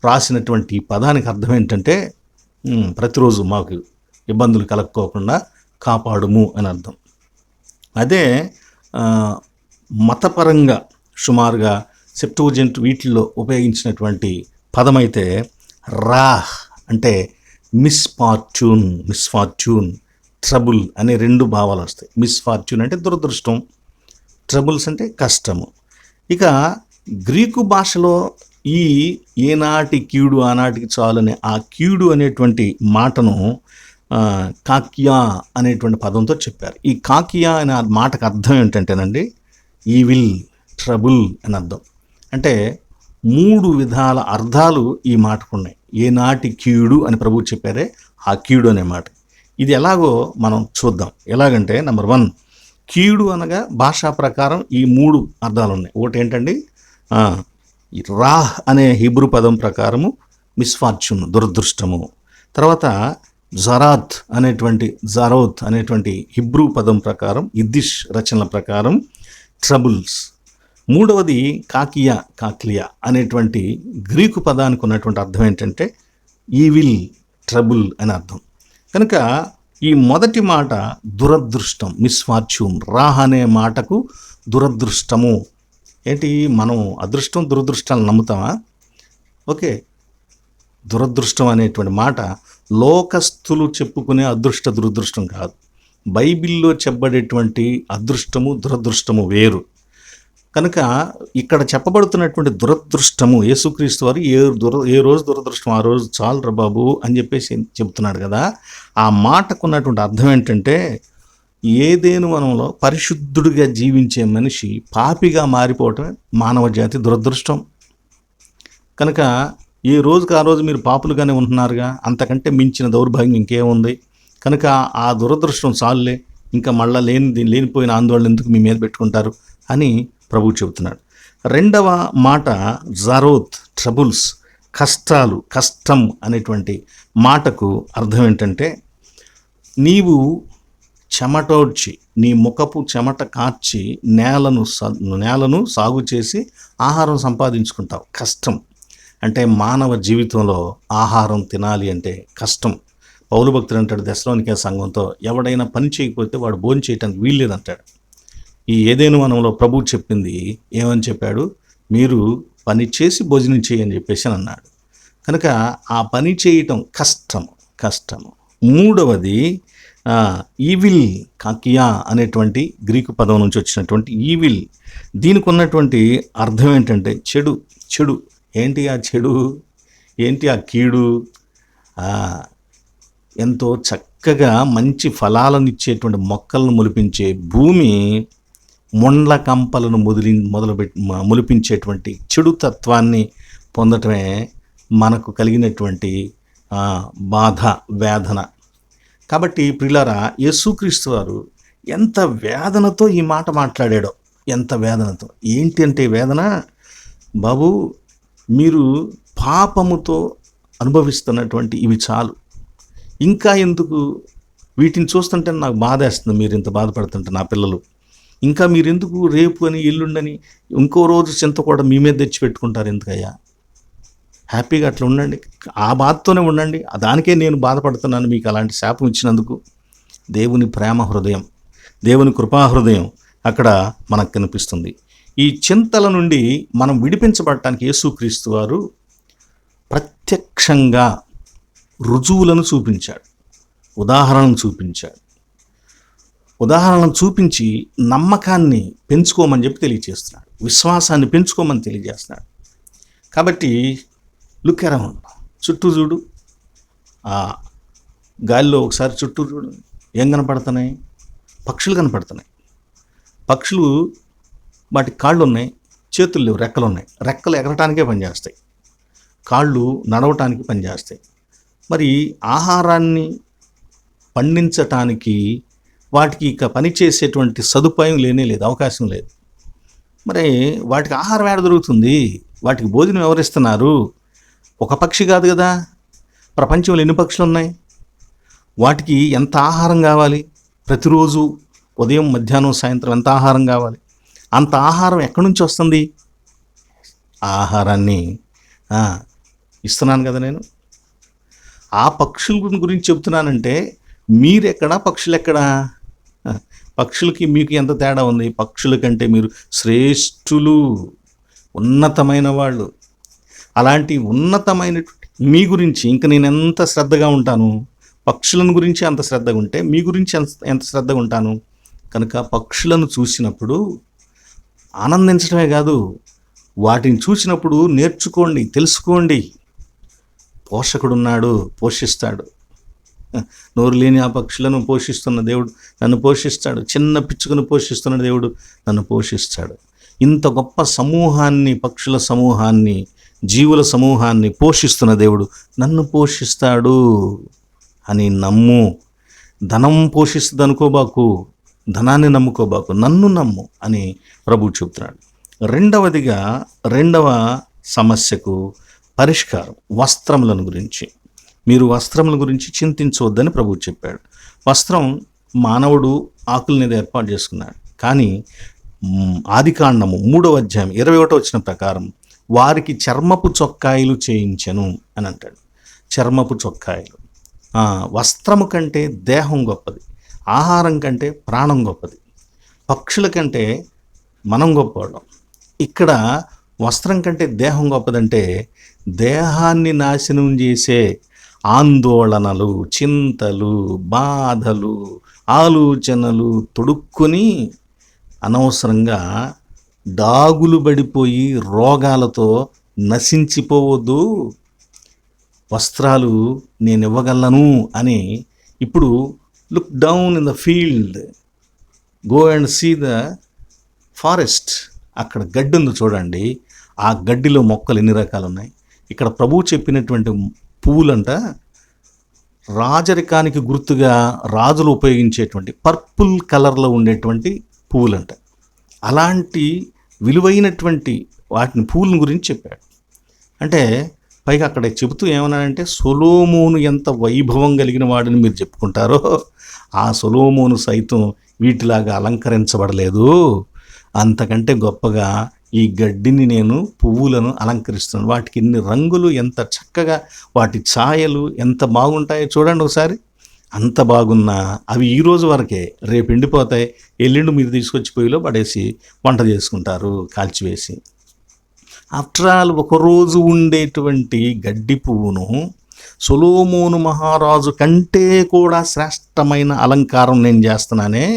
రాసినటువంటి ఈ పదానికి అర్థం ఏంటంటే ప్రతిరోజు మాకు ఇబ్బందులు కలక్కోకుండా కాపాడుము అని అర్థం. అదే మతపరంగా సుమారుగా సెప్టుజింట్ వీటిల్లో ఉపయోగించినటువంటి పదమైతే రాహ్ అంటే మిస్ఫార్చ్యూన్, ట్రబుల్ అనే రెండు భావాలు వస్తాయి. మిస్ఫార్చ్యూన్ అంటే దురదృష్టం, ట్రబుల్స్ అంటే కష్టము. ఇక గ్రీకు భాషలో ఈ ఏనాటి కీడు ఆనాటికి చాలనే ఆ కీడు అనేటువంటి మాటను కాకియా అనేటువంటి పదంతో చెప్పారు. ఈ కాకియా అనే మాటకు అర్థం ఏంటంటేనండి ఈవిల్, ట్రబుల్ అని అర్థం. అంటే 3 విధాల అర్థాలు ఈ మాటకు ఉన్నాయి. ఏనాటి కీడు అని ప్రభువు చెప్పారే ఆ కీడు అనే మాట. ఇది ఎలాగో మనం చూద్దాం. ఎలాగంటే నెంబర్ 1, కీడు అనగా భాషా ప్రకారం ఈ 3 అర్థాలు ఉన్నాయి. ఒకటి ఏంటండి, రాహ్ అనే హిబ్రూ పదం ప్రకారము మిస్ఫార్చ్యూన్, దురదృష్టము. తర్వాత జరోత్ అనేటువంటి హిబ్రూ పదం ప్రకారం, ఇద్దిష్ రచనల ప్రకారం ట్రబుల్స్. మూడవది కాక్లియా అనేటువంటి గ్రీకు పదానికి ఉన్నటువంటి అర్థం ఏంటంటే ఈవిల్, ట్రబుల్ అని అర్థం. కనుక ఈ మొదటి మాట దురదృష్టం, మిస్ఫార్చ్యూన్. రాహ్ అనే మాటకు దురదృష్టము. ఏంటి, మనం అదృష్టం దురదృష్టాలను నమ్ముతామా? ఓకే, దురదృష్టం అనేటువంటి మాట లోకస్తులు చెప్పుకునే అదృష్ట దురదృష్టం కాదు. బైబిల్లో చెప్పబడేటువంటి అదృష్టము దురదృష్టము వేరు. కనుక ఇక్కడ చెప్పబడుతున్నటువంటి దురదృష్టము, యేసుక్రీస్తు వారు ఏ రోజు దురదృష్టం ఆ రోజు చాలురా బాబు అని చెప్పేసి చెప్తున్నాడు కదా. ఆ మాటకున్నటువంటి అర్థం ఏంటంటే ఏదేను వనంలో పరిశుద్ధుడిగా జీవించే మనిషి పాపిగా మారిపోవటమే మానవ జాతి దురదృష్టం. కనుక ఏ రోజుకి ఆ రోజు మీరు పాపులుగానే ఉంటున్నారుగా, అంతకంటే మించిన దౌర్భాగ్యం ఇంకేముంది? కనుక ఆ దురదృష్టం చాలులే, ఇంకా మళ్ళా లేనిపోయిన ఆందోళన ఎందుకు మీ మీద పెట్టుకుంటారు అని ప్రభువు చెబుతున్నాడు. రెండవ మాట జరోత్, ట్రబుల్స్, కష్టాలు, కష్టం అనేటువంటి మాటకు అర్థం ఏంటంటే నీవు చెమటోడ్చి, నీ ముఖపు చెమట కార్చి నేలను సాగు చేసి ఆహారం సంపాదించుకుంటావు. కష్టం అంటే మానవ జీవితంలో ఆహారం తినాలి అంటే కష్టం. పౌలు భక్తుడు అంటాడు దశలోనికే సంఘంతో, ఎవడైనా పని చేయకపోతే వాడు భోజనం చేయటానికి వీల్లేదంటాడు. ఈ ఏదేను వనంలో ప్రభువు చెప్పింది ఏమని చెప్పాడు? మీరు పని చేసి భోజనం చేయని చెప్పేసి అన్నాడు. కనుక ఆ పని చేయటం కష్టము. మూడవది ఈవిల్, కాకియా అనేటువంటి గ్రీకు పదం నుంచి వచ్చినటువంటి ఈవిల్. దీనికి ఉన్నటువంటి అర్థం ఏంటంటే చెడు. ఏంటి ఆ చెడు? ఏంటి ఆ కీడు? ఎంతో చక్కగా మంచి ఫలాలను ఇచ్చేటువంటి మొక్కలను మొలిపించే భూమి మొండ్ల కంపలను మొలిపించేటువంటి చెడు తత్వాన్ని పొందటమే మనకు కలిగినటువంటి బాధ, వేదన. కాబట్టి ప్రియులారా, యేసుక్రీస్తు వారు ఎంత వేదనతో ఈ మాట మాట్లాడాడో, ఎంత వేదనతో. ఏంటి అంటే వేదన, బాబు మీరు పాపముతో అనుభవిస్తున్నటువంటి ఇవి చాలు, ఇంకా ఎందుకు? వీటిని చూస్తుంటే నాకు బాధ వేస్తుంది. మీరు ఇంత బాధపడుతుంటే నా పిల్లలు, ఇంకా మీరెందుకు రేపు అని ఎల్లుండని ఇంకో రోజు చింత కూడా మీ మీద తెచ్చి పెట్టుకుంటారు ఎందుకయ్యా? హ్యాపీగా అట్లా ఉండండి, ఆ బాధతోనే ఉండండి. దానికే నేను బాధపడుతున్నాను మీకు అలాంటి శాపం ఇచ్చినందుకు. దేవుని ప్రేమ హృదయం, దేవుని కృపా హృదయం అక్కడ మనకు కనిపిస్తుంది. ఈ చింతల నుండి మనం విడిపించబడటానికి యేసుక్రీస్తు వారు ప్రత్యక్షంగా రుజువులను చూపించాడు, ఉదాహరణను చూపించి నమ్మకాన్ని పెంచుకోమని చెప్పి తెలియజేస్తున్నాడు, విశ్వాసాన్ని పెంచుకోమని తెలియజేస్తున్నాడు. కాబట్టి లుక్ అరౌండ్, చుట్టూ చూడు, ఆ గాలిలో ఒకసారి చుట్టూ చూడు, ఏం కనపడుతున్నాయి? పక్షులు కనపడుతున్నాయి. పక్షులు వాటి కాళ్ళు ఉన్నాయి, చేతులు లేవు, రెక్కలు ఉన్నాయి. రెక్కలు ఎగరటానికే పనిచేస్తాయి, కాళ్ళు నడవటానికి పనిచేస్తాయి. మరి ఆహారాన్ని పండించటానికి వాటికి ఇక పనిచేసేటువంటి సదుపాయం లేదు, అవకాశం లేదు. మరి వాటికి ఆహారం ఏడ దొరుకుతుంది? వాటికి భోజనం ఎవరిస్తున్నారు? ఒక పక్షి కాదు కదా, ప్రపంచంలో ఎన్ని పక్షులు ఉన్నాయి, వాటికి ఎంత ఆహారం కావాలి, ప్రతిరోజు ఉదయం మధ్యాహ్నం సాయంత్రం ఎంత ఆహారం కావాలి, అంత ఆహారం ఎక్కడి నుంచి వస్తుంది? ఆహారాన్ని ఇస్తున్నాను కదా నేను. ఆ పక్షుల గురించి చెప్తున్నానంటే మీరెక్కడా, పక్షులెక్కడా? పక్షులకి మీకు ఎంత తేడా ఉంది? పక్షుల కంటే మీరు శ్రేష్ఠులు, ఉన్నతమైన వాళ్ళు. అలాంటి ఉన్నతమైన మీ గురించి ఇంకా నేను ఎంత శ్రద్ధగా ఉంటాను, పక్షులను గురించి అంత శ్రద్ధగా ఉంటే మీ గురించి ఎంత శ్రద్ధగా ఉంటాను. కనుక పక్షులను చూసినప్పుడు ఆనందించడమే కాదు, వాటిని చూసినప్పుడు నేర్చుకోండి, తెలుసుకోండి. పోషకుడున్నాడు, పోషిస్తాడు. నోరు లేని ఆ పక్షులను పోషిస్తున్న దేవుడు నన్ను పోషిస్తాడు. చిన్న పిచ్చుకను పోషిస్తున్న దేవుడు నన్ను పోషిస్తాడు. ఇంత గొప్ప సమూహాన్ని, పక్షుల సమూహాన్ని, జీవుల సమూహాన్ని పోషిస్తున్న దేవుడు నన్ను పోషిస్తాడు అని నమ్ము. ధనం పోషిస్తుంది అనుకోబాకు, ధనాన్ని నమ్ముకోబాకు, నన్ను నమ్ము అని ప్రభువు చెబుతున్నాడు. రెండవ సమస్యకు పరిష్కారం వస్త్రములను గురించి. మీరు వస్త్రముల గురించి చింతించవద్దని ప్రభువు చెప్పాడు. వస్త్రం మానవుడు ఆకుల మీద ఏర్పాటు చేసుకున్నాడు. కానీ ఆదికాండము 3వ అధ్యాయం 21వ వచనం ప్రకారం వారికి చర్మపు చొక్కాయలు చేయించెను అని అంటాడు. చర్మపు చొక్కాయలు. వస్త్రము కంటే దేహం గొప్పది, ఆహారం కంటే ప్రాణం గొప్పది, పక్షుల కంటే మనం గొప్పవాళ్ళం. ఇక్కడ వస్త్రం కంటే దేహం గొప్పదంటే దేహాన్ని నాశనం చేసే ఆందోళనలు, చింతలు, బాధలు, ఆలోచనలు తొడుక్కొని అనవసరంగా డాగులు పడిపోయి రోగాలతో నశించిపోవద్దు. వస్త్రాలు నేను ఇవ్వగలను అని ఇప్పుడు look down in the field, go and see the forest. అక్కడ గడ్డి ఉంది చూడండి, ఆ గడ్డిలో మొక్కలు ఎన్ని రకాలు ఉన్నాయి. ఇక్కడ ప్రభువు చెప్పినటువంటి పువ్వులంట రాజరికానికి గుర్తుగా రాజులు ఉపయోగించేటువంటి పర్పుల్ కలర్లో ఉండేటువంటి పువ్వులంట. అలాంటి విలువైనటువంటి వాటిని పువ్వుల గురించి చెప్పాడు. అంటే పైగా అక్కడ చెబుతూ ఏమన్నాడంటే సొలొమోను ఎంత వైభవం కలిగిన వాడిని మీరు చెప్పుకుంటారో ఆ సొలొమోను సైతం వీటిలాగా అలంకరించబడలేదు, అంతకంటే గొప్పగా ఈ గడ్డిని నేను పువ్వులను అలంకరిస్తున్నాను. వాటికి ఎన్ని రంగులు, ఎంత చక్కగా వాటి ఛాయలు ఎంత బాగుంటాయో చూడండి ఒకసారి. అంత బాగున్నా అవి ఈరోజు వరకే, రేపు ఎండిపోతాయి, ఎల్లుండి మీరు తీసుకొచ్చి పొయ్యిలో పడేసి వంట చేసుకుంటారు కాల్చివేసి. ఆఫ్టర్ ఆల్ ఒకరోజు ఉండేటువంటి గడ్డి పువ్వును సొలొమోను మహారాజు కంటే కూడా శ్రేష్టమైన అలంకారం నేను చేస్తున్నానే,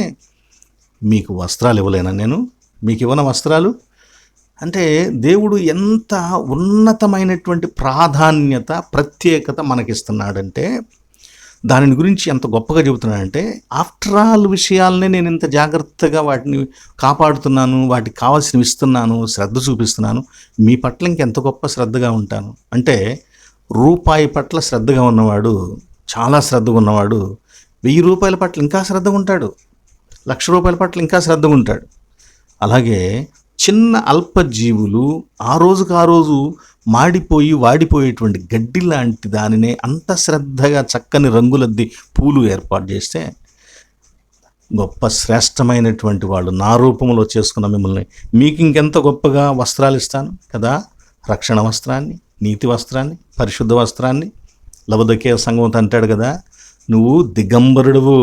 మీకు వస్త్రాలు ఇవ్వలేనా నేను? మీకు ఇవ్వన వస్త్రాలు? అంటే దేవుడు ఎంత ఉన్నతమైనటువంటి ప్రాధాన్యత, ప్రత్యేకత మనకిస్తున్నాడంటే దాని గురించి ఎంత గొప్పగా చెబుతున్నాడంటే ఆఫ్టర్ ఆల్ విషయాలనే నేను ఇంత జాగ్రత్తగా వాటిని కాపాడుతున్నాను, వాటికి కావాల్సినవి ఇస్తున్నాను, శ్రద్ధ చూపిస్తున్నాను. మీ పట్ల ఇంకెంత గొప్ప శ్రద్ధగా ఉంటాను అంటే, రూపాయి పట్ల శ్రద్ధగా ఉన్నవాడు, చాలా శ్రద్ధగా ఉన్నవాడు 1000 రూపాయల పట్ల ఇంకా శ్రద్ధగా ఉంటాడు, 1,00,000 రూపాయల పట్ల ఇంకా శ్రద్ధగా ఉంటాడు. అలాగే చిన్న అల్పజీవులు ఆ రోజుకు ఆ రోజు మాడిపోయి వాడిపోయేటువంటి గడ్డి లాంటి దానినే అంత శ్రద్ధగా చక్కని రంగులద్ది పూలు ఏర్పాటు చేస్తే గొప్ప శ్రేష్టమైనటువంటి వాళ్ళు నా రూపంలో చేసుకున్న మిమ్మల్ని మీకు ఇంకెంత గొప్పగా వస్త్రాలు ఇస్తాను కదా. రక్షణ వస్త్రాన్ని, నీతి వస్త్రాన్ని, పరిశుద్ధ వస్త్రాన్ని. లవదకే సంఘం అంటాడు కదా, నువ్వు దిగంబరుడువు,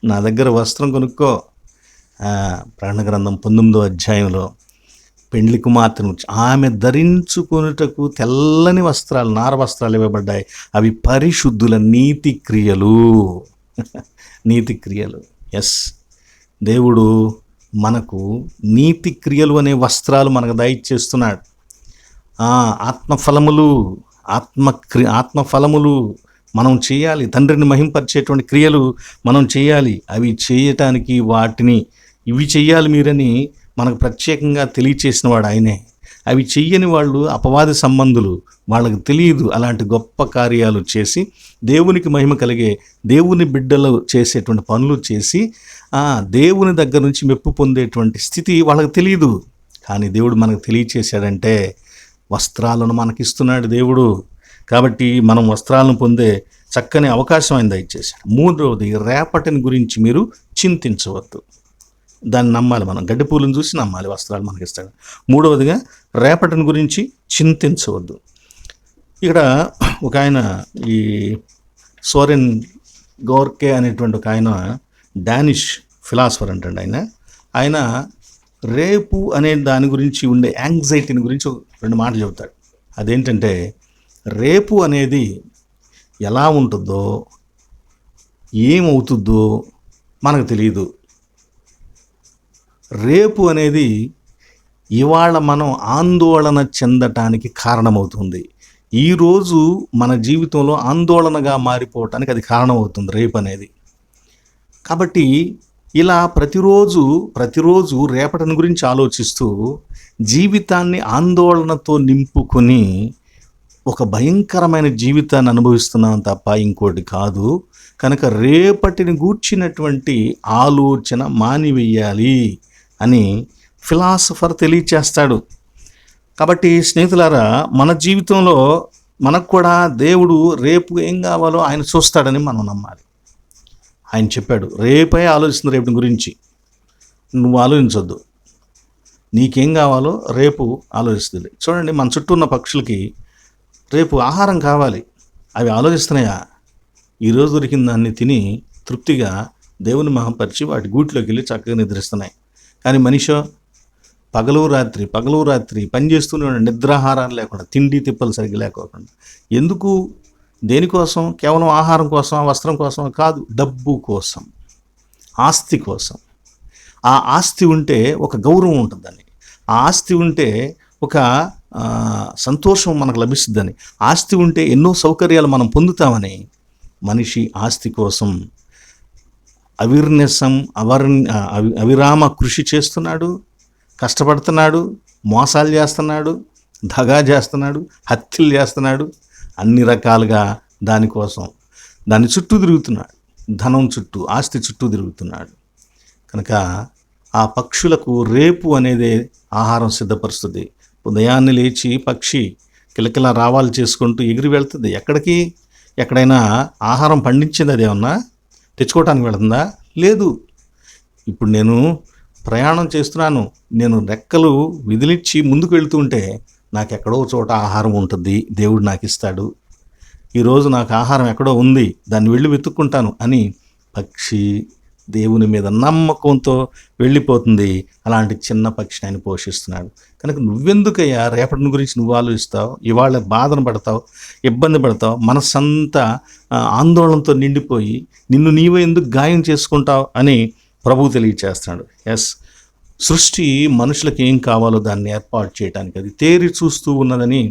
నా దగ్గర వస్త్రం కొనుక్కో. ప్రకటన గ్రంథం 19వ అధ్యాయంలో పెండ్లి కుమార్తెను ఆమె ధరించుకొనుటకు తెల్లని వస్త్రాలు, నార వస్త్రాలు ఇవ్వబడ్డాయి. అవి పరిశుద్ధుల నీతి క్రియలు. నీతి క్రియలు. ఎస్, దేవుడు మనకు నీతి క్రియలు అనే వస్త్రాలు మనకు దయచేస్తున్నాడు. ఆత్మఫలములు, ఆత్మఫలములు మనం చేయాలి. తండ్రిని మహింపరిచేటువంటి క్రియలు మనం చేయాలి. అవి చేయటానికి ఇవి చెయ్యాలి మీరని మనకు ప్రత్యేకంగా తెలియచేసిన వాడు ఆయనే. అవి చెయ్యని వాళ్ళు అపవాది సంబంధులు, వాళ్ళకు తెలియదు. అలాంటి గొప్ప కార్యాలు చేసి దేవునికి మహిమ కలిగే దేవుని బిడ్డలు చేసేటువంటి పనులు చేసి దేవుని దగ్గర నుంచి మెప్పు పొందేటువంటి స్థితి వాళ్ళకి తెలియదు. కానీ దేవుడు మనకు తెలియచేశాడంటే వస్త్రాలను మనకిస్తున్నాడు దేవుడు. కాబట్టి మనం వస్త్రాలను పొందే చక్కని అవకాశం ఆయన దయచేశాడు. మూడవది, రేపటిని గురించి మీరు చింతించవద్దు. దాన్ని నమ్మాలి. మనం గడ్డి పూలను చూసి నమ్మాలి, వస్త్రాలు మనకిస్తాడు. మూడవదిగా, రేపటిని గురించి చింతించవద్దు. ఇక్కడ ఒక ఆయన, ఈ సోరెన్ గోర్కే అనేటువంటి ఒక ఆయన డానిష్ ఫిలాసఫర్ అంటండి. ఆయన రేపు అనే దాని గురించి ఉండే యాంగ్జైటీని గురించి 2 మాటలు చెబుతాడు. అదేంటంటే, రేపు అనేది ఎలా ఉంటుందో ఏమవుతుందో మనకు తెలియదు. రేపు అనేది ఇవాళ మనం ఆందోళన చెందటానికి కారణమవుతుంది. ఈరోజు మన జీవితంలో ఆందోళనగా మారిపోవటానికి అది కారణమవుతుంది రేపు అనేది. కాబట్టి ఇలా ప్రతిరోజు రేపటిని గురించి ఆలోచిస్తూ జీవితాన్ని ఆందోళనతో నింపుకొని ఒక భయంకరమైన జీవితాన్ని అనుభవిస్తున్నాం తప్ప ఇంకోటి కాదు. కనుక రేపటిని గూర్చినటువంటి ఆలోచన మానివేయాలి అని ఫిలాసఫర్ తెలియచేస్తాడు. కాబట్టి స్నేహితులారా, మన జీవితంలో మనకు కూడా దేవుడు రేపు ఏం కావాలో ఆయన చూస్తాడని మనం నమ్మాలి. ఆయన చెప్పాడు, రేపే ఆలోచిస్తుంది రేపటి గురించి, నువ్వు ఆలోచించొద్దు, నీకేం కావాలో రేపు ఆలోచిస్తుంది. చూడండి, మన చుట్టూ ఉన్న పక్షులకి రేపు ఆహారం కావాలి, అవి ఆలోచిస్తున్నాయా? ఈరోజు దొరికిన దాన్ని తిని తృప్తిగా దేవుని మహంపరిచి వాటి గూట్లోకి వెళ్ళి చక్కగా నిద్రిస్తున్నాయి. కానీ మనిషి పగలు రాత్రి పనిచేస్తూనే ఉన్నాడు, నిద్రాహారాలు లేకుండా, తిండి తిప్పలు సరిగ్గా లేకోకుండా. ఎందుకు? దేనికోసం? కేవలం ఆహారం కోసం, వస్త్రం కోసం కాదు, డబ్బు కోసం, ఆస్తి కోసం. ఆ ఆస్తి ఉంటే ఒక గౌరవం ఉంటుందని, ఆ ఆస్తి ఉంటే ఒక సంతోషం మనకు లభిస్తుందని, ఆస్తి ఉంటే ఎన్నో సౌకర్యాలు మనం పొందుతామని మనిషి ఆస్తి కోసం అవిరామ కృషి చేస్తున్నాడు, కష్టపడుతున్నాడు, మోసాలు చేస్తున్నాడు, దగా చేస్తున్నాడు, హత్యలు చేస్తున్నాడు, అన్ని రకాలుగా దానికోసం దాని చుట్టూ తిరుగుతున్నాడు, ధనం చుట్టూ, ఆస్తి చుట్టూ తిరుగుతున్నాడు. కనుక ఆ పక్షులకు రేపు అనేది ఆహారం సిద్ధపరుస్తుంది. ఉదయాన్నే లేచి పక్షి కిలకిల రావాలు చేసుకుంటూ ఎగిరి వెళ్తుంది. ఎక్కడికి? ఎక్కడైనా ఆహారం పండించింది అదేమన్నా తెచ్చుకోవటానికి వెళుతుందా? లేదు. ఇప్పుడు నేను ప్రయాణం చేస్తున్నాను, నేను రెక్కలు విదిలిచ్చి ముందుకు వెళుతూ ఉంటే నాకు ఎక్కడో చోట ఆహారం ఉంటుంది, దేవుడు నాకు ఇస్తాడు. ఈరోజు నాకు ఆహారం ఎక్కడో ఉంది, దాన్ని వెళ్ళి వెతుక్కుంటాను అని పక్షి దేవుని మీద నమ్మకంతో వెళ్ళిపోతుంది. అలాంటి చిన్న పక్షిని ఆయన పోషిస్తున్నాడు. కనుక నువ్వెందుకయ్యా రేపటి గురించి నువ్వు ఆలోచిస్తావు? ఇవాళ బాధను పడతావు, ఇబ్బంది పడతావు, మనసంతా ఆందోళనతో నిండిపోయి నిన్ను నీవే ఎందుకు గాయం చేసుకుంటావు అని ప్రభువు తెలియచేస్తున్నాడు. సృష్టి మనుషులకు ఏం కావాలో దాన్ని ఏర్పాటు చేయడానికి అది తేరి చూస్తూ ఉన్నదని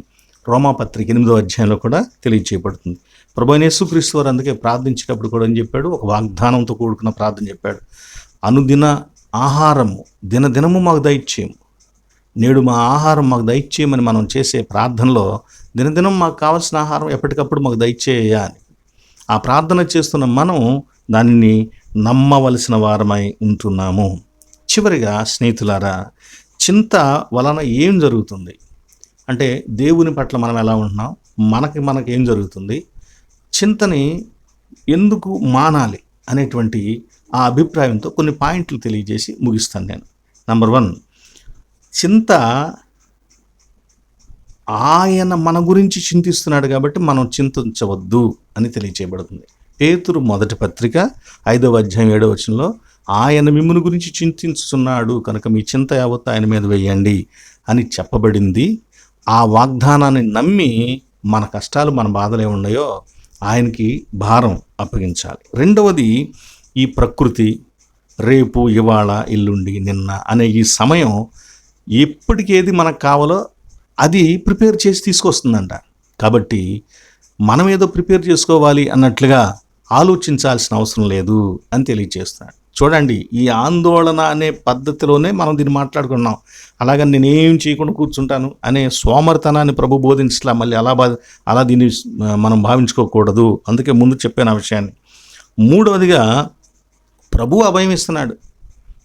రోమాపత్రిక 8వ అధ్యాయంలో కూడా తెలియచేయబడుతుంది. ప్రభువైన యేసుక్రీస్తు వారు అందుకే ప్రార్థించేటప్పుడు కూడా అని చెప్పాడు, ఒక వాగ్దానంతో కూడుకున్న ప్రార్థన చెప్పాడు. అనుదిన ఆహారము దినదినము మాకు దయచేయము, నేడు మా ఆహారం మాకు దయచేయమని మనం చేసే ప్రార్థనలో దినదినం మాకు కావాల్సిన ఆహారం ఎప్పటికప్పుడు మాకు దయచేయ అని ఆ ప్రార్థన చేస్తున్న మనం దానిని నమ్మవలసిన వారమై ఉంటున్నాము. చివరిగా స్నేహితులారా, చింత వలన ఏం జరుగుతుంది అంటే, దేవుని పట్ల మనం ఎలా ఉంటున్నాం, మనకి ఏం జరుగుతుంది, చింతని ఎందుకు మానాలి అనేటువంటి ఆ అభిప్రాయంతో కొన్ని పాయింట్లు తెలియజేసి ముగిస్తాను నేను. నంబర్ 1, చింత ఆయన మన గురించి చింతిస్తున్నాడు కాబట్టి మనం చింతించవద్దు అని తెలియచేయబడుతుంది. పేతురు మొదటి పత్రిక 5వ అధ్యాయం 7వ వచనంలో ఆయన మిమ్ముని గురించి చింతించుతున్నాడు కనుక మీ చింత యావత్తు ఆయన మీద వేయండి అని చెప్పబడింది. ఆ వాగ్దానాన్ని నమ్మి మన కష్టాలు, మన బాధలు ఏమున్నాయో ఆయనకి భారం అప్పగించాలి. రెండవది, ఈ ప్రకృతి రేపు, ఇవాళ, ఎల్లుండి, నిన్న అనే ఈ సమయం ఎప్పటికేది మనకు కావాలో అది ప్రిపేర్ చేసి తీసుకొస్తుందంట. కాబట్టి మనం ఏదో ప్రిపేర్ చేసుకోవాలి అన్నట్లుగా ఆలోచించాల్సిన అవసరం లేదు అని తెలియజేస్తున్నాడు. చూడండి, ఈ ఆందోళన అనే పద్ధతిలోనే మనం దీన్ని మాట్లాడుకున్నాం. అలాగని నేనేం చేయకుండా కూర్చుంటాను అనే సోమరితనాన్ని ప్రభు బోధించలా. మళ్ళీ అలా దీన్ని మనం భావించుకోకూడదు. అందుకే ముందు చెప్పాను ఆ విషయాన్ని. మూడవదిగా, ప్రభు అభయం ఇస్తున్నాడు.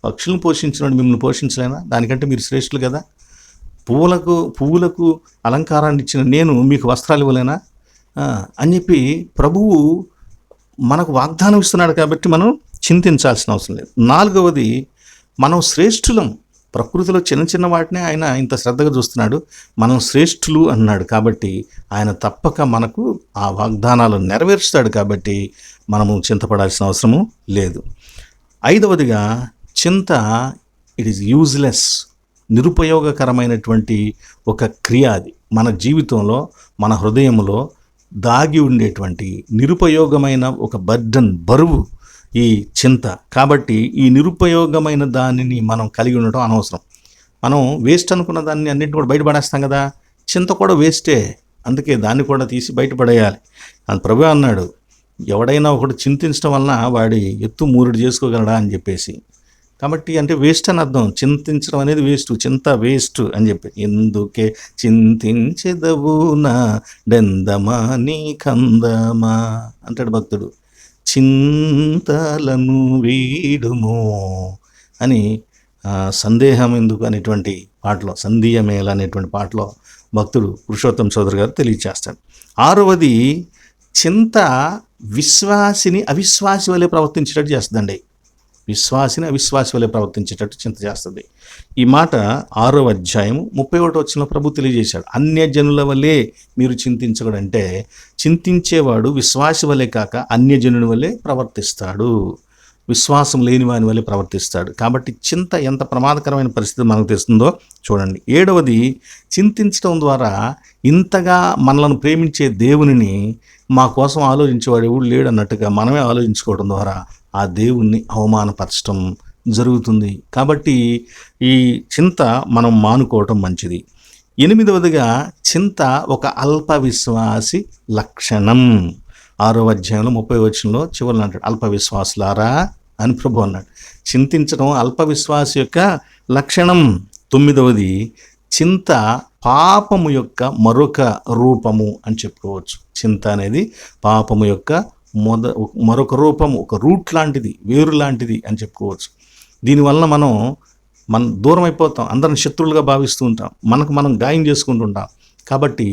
పక్షులను పోషించినాడు మిమ్మల్ని పోషించలేనా? దానికంటే మీరు శ్రేష్ఠులు కదా. పువ్వులకు అలంకారాన్ని ఇచ్చిన నేను మీకు వస్త్రాలు ఇవ్వలేనా అని చెప్పి ప్రభువు మనకు వాగ్దానం ఇస్తున్నాడు. కాబట్టి మనం చింతించాల్సిన అవసరం లేదు. 4వది, మనం శ్రేష్ఠులం. ప్రకృతిలో చిన్న చిన్న వాటినే ఆయన ఇంత శ్రద్ధగా చూస్తున్నాడు. మనం శ్రేష్ఠులు అన్నాడు. కాబట్టి ఆయన తప్పక మనకు ఆ వాగ్దానాలు నెరవేరుస్తాడు. కాబట్టి మనము చింతపడాల్సిన అవసరము లేదు. 5వదిగా, చింత ఇట్ ఈజ్ యూజ్లెస్, నిరుపయోగకరమైనటువంటి ఒక క్రియ. అది మన జీవితంలో, మన హృదయంలో దాగి ఉండేటువంటి నిరుపయోగమైన ఒక బరువు ఈ చింత. కాబట్టి ఈ నిరుపయోగమైన దానిని మనం కలిగి ఉండటం అనవసరం. మనం వేస్ట్ అనుకున్న దాన్ని అన్నింటిని కూడా బయటపడేస్తాం కదా. చింత కూడా వేస్టే, అందుకే దాన్ని కూడా తీసి బయటపడేయాలి. అది ప్రభు అన్నాడు, ఎవడైనా ఒకడు చింతించడం వలన వాడి ఎత్తు మూరుడు చేసుకోగలడా అని చెప్పేసి. కాబట్టి అంటే వేస్ట్ అని అర్థం. చింతించడం అనేది వేస్ట్, చింత వేస్ట్ అని చెప్పి. ఎందుకే చింతించెదవు నా డెందమా నీ కందమా అంటాడు భక్తుడు. చింతలను వీడుము అని సందేహం ఎందుకు అనేటువంటి పాటలో, సందేహమేల అనేటువంటి పాటలో భక్తుడు పురుషోత్తం చౌదరి గారు తెలియచేస్తాడు. 6వది, చింత విశ్వాసిని అవిశ్వాసి వలె ప్రవర్తించేటట్టు చేస్తుందండి. విశ్వాసిని అవిశ్వాసి వలె ప్రవర్తించేటట్టు చింత చేస్తుంది. ఈ మాట 6వ అధ్యాయం 31వ వచనంలో ప్రభు తెలియజేశాడు. అన్యజనుల వలె మీరు చింతించకూడంటే, చింతించేవాడు విశ్వాసి వలె కాక అన్యజనుని వలె ప్రవర్తిస్తాడు, విశ్వాసం లేని వాని వలె ప్రవర్తిస్తాడు. కాబట్టి చింత ఎంత ప్రమాదకరమైన పరిస్థితి మనకు తెస్తుందో చూడండి. 7వది, చింతించడం ద్వారా ఇంతగా మనలను ప్రేమించే దేవునిని మా కోసం ఆలోచించేవాడు ఎవడు లేడు అన్నట్టుగా మనమే ఆలోచించుకోవడం ద్వారా ఆ దేవుణ్ణి అవమానపరచడం జరుగుతుంది. కాబట్టి ఈ చింత మనం మానుకోవటం మంచిది. 8వదిగా, చింత ఒక అల్ప విశ్వాసి లక్షణం. 6వ అధ్యాయంలో 30వ వచనంలో చివరిలో అంటాడు, అల్ప విశ్వాసులారా అని ప్రభు అన్నాడు. చింతించడం అల్ప విశ్వాసి యొక్క లక్షణం. 9వది, చింత పాపము యొక్క మరొక రూపము అని చెప్పుకోవచ్చు. చింత అనేది పాపము యొక్క మరొక రూపము, ఒక రూట్ లాంటిది, వేరు లాంటిది అని చెప్పుకోవచ్చు. దీనివల్ల మనం దూరం అయిపోతాం, అందరిని శత్రువులుగా భావిస్తూ ఉంటాం, మనం గాయం చేసుకుంటుంటాం. కాబట్టి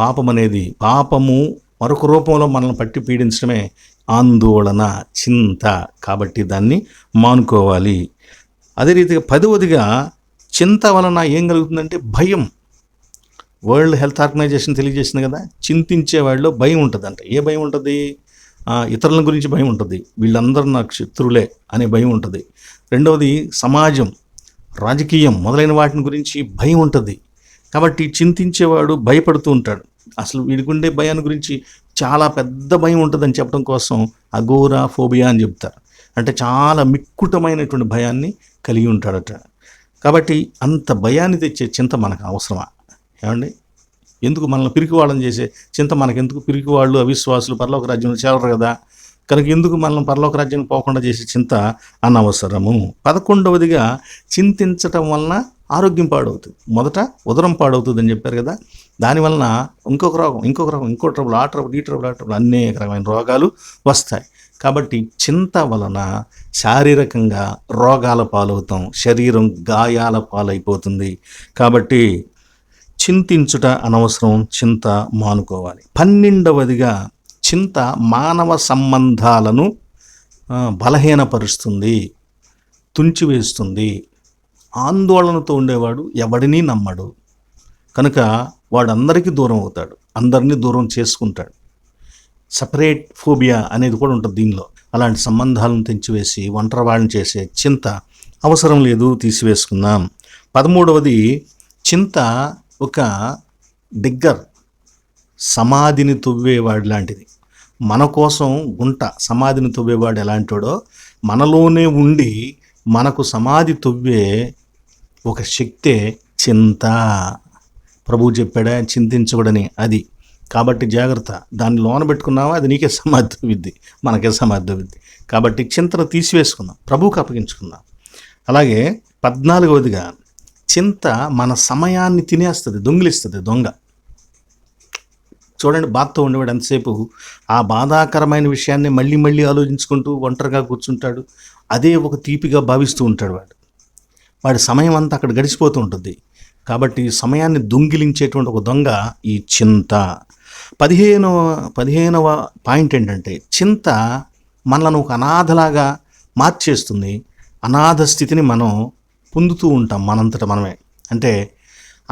పాపము మరొక రూపంలో మనల్ని పట్టి పీడించడమే ఆందోళన, చింత. కాబట్టి దాన్ని మానుకోవాలి. అదే రీతిగా 10వదిగా, చింత వలన ఏం కలుగుతుందంటే భయం. వరల్డ్ హెల్త్ ఆర్గనైజేషన్ తెలియజేసింది కదా, చింతించే వాళ్ళలో భయం ఉంటుందంట. ఏ భయం ఉంటుంది? ఇతరుల గురించి భయం ఉంటుంది, వీళ్ళందరూ నాకు శత్రువులే అనే భయం ఉంటుంది. 2వది, సమాజం, రాజకీయం మొదలైన వాటిని గురించి భయం ఉంటుంది. కాబట్టి చింతించేవాడు భయపడుతూ ఉంటాడు. అసలు వీడికి ఉండే భయాన్ని గురించి చాలా పెద్ద భయం ఉంటుందని చెప్పడం కోసం అగోరాఫోబియా అని చెప్తారు. అంటే చాలా మిక్కుటమైనటువంటి భయాన్ని కలిగి ఉంటాడట. కాబట్టి అంత భయాన్ని తెచ్చే చింత మనకు అవసరమా? ఏమండి, ఎందుకు మనల్ని పిరికివాళ్ళని చేసే చింత మనకెందుకు? పిరికివాళ్ళు అవిశ్వాసులు పరలోక రాజ్యంలో చేరరు కదా, కనుక ఎందుకు మనల్ని పరలోక రాజ్యానికి పోకుండా చేసే చింత అనవసరము. 11వదిగా, చింతించటం వలన ఆరోగ్యం పాడవుతుంది. మొదట ఉదరం పాడవుతుంది అని చెప్పారు కదా, దానివలన ఇంకొక రోగం, ఇంకో ట్రబుల్, ఆ ట్రబుల్, ఈ ట్రబుల్, అనేక రకమైన రోగాలు వస్తాయి. కాబట్టి చింత వలన శారీరకంగా రోగాల పాలవుతాం, శరీరం గాయాల పాలైపోతుంది. కాబట్టి చింతించుట అనవసరం, చింత మానుకోవాలి. 12వదిగా, చింత మానవ సంబంధాలను బలహీనపరుస్తుంది, తుంచివేస్తుంది. ఆందోళనతో ఉండేవాడు ఎవడిని నమ్మడు, కనుక వాడు అందరికీ దూరం అవుతాడు, అందరినీ దూరం చేసుకుంటాడు. సపరేట్ ఫోబియా అనేది కూడా ఉంటుంది దీనిలో. అలాంటి సంబంధాలను తెంచివేసి ఒంటరివాళ్ళని చేసే చింత అవసరం లేదు, తీసివేసుకుందాం. 13వది, చింత ఒక డిగ్గర్, సమాధిని తవ్వేవాడు లాంటిది. మన కోసం గుంట, సమాధిని తవ్వేవాడు ఎలాంటివాడో మనలోనే ఉండి మనకు సమాధి తవ్వే ఒక శక్తే చింత. ప్రభువు చెప్పాడా చింతించకూడని, అది. కాబట్టి జాగ్రత్త, దాన్ని లోన పెట్టుకున్నావా అది నీకే సమాధి తవ్విద్ది, మనకే సమాధి తవ్విద్ది. కాబట్టి చింతను తీసివేసుకుందాం, ప్రభువుకి అప్పగించుకుందాం. అలాగే 14వదిగా, చింత మన సమయాన్ని తినేస్తుంది, దొంగిలిస్తుంది. దొంగ చూడండి, బాధతో ఉండేవాడు ఎంతసేపు ఆ బాధాకరమైన విషయాన్ని మళ్ళీ ఆలోచించుకుంటూ ఒంటరిగా కూర్చుంటాడు. అదే ఒక తీపిగా భావిస్తూ ఉంటాడు. వాడి సమయం అంతా అక్కడ గడిచిపోతూ ఉంటుంది. కాబట్టి సమయాన్ని దొంగిలించేటువంటి ఒక దొంగ ఈ చింత. 15వ పాయింట్ ఏంటంటే, చింత మనలను ఒక అనాథలాగా మార్చేస్తుంది. అనాథ స్థితిని మనం పొందుతూ ఉంటాం మనంతట మనమే. అంటే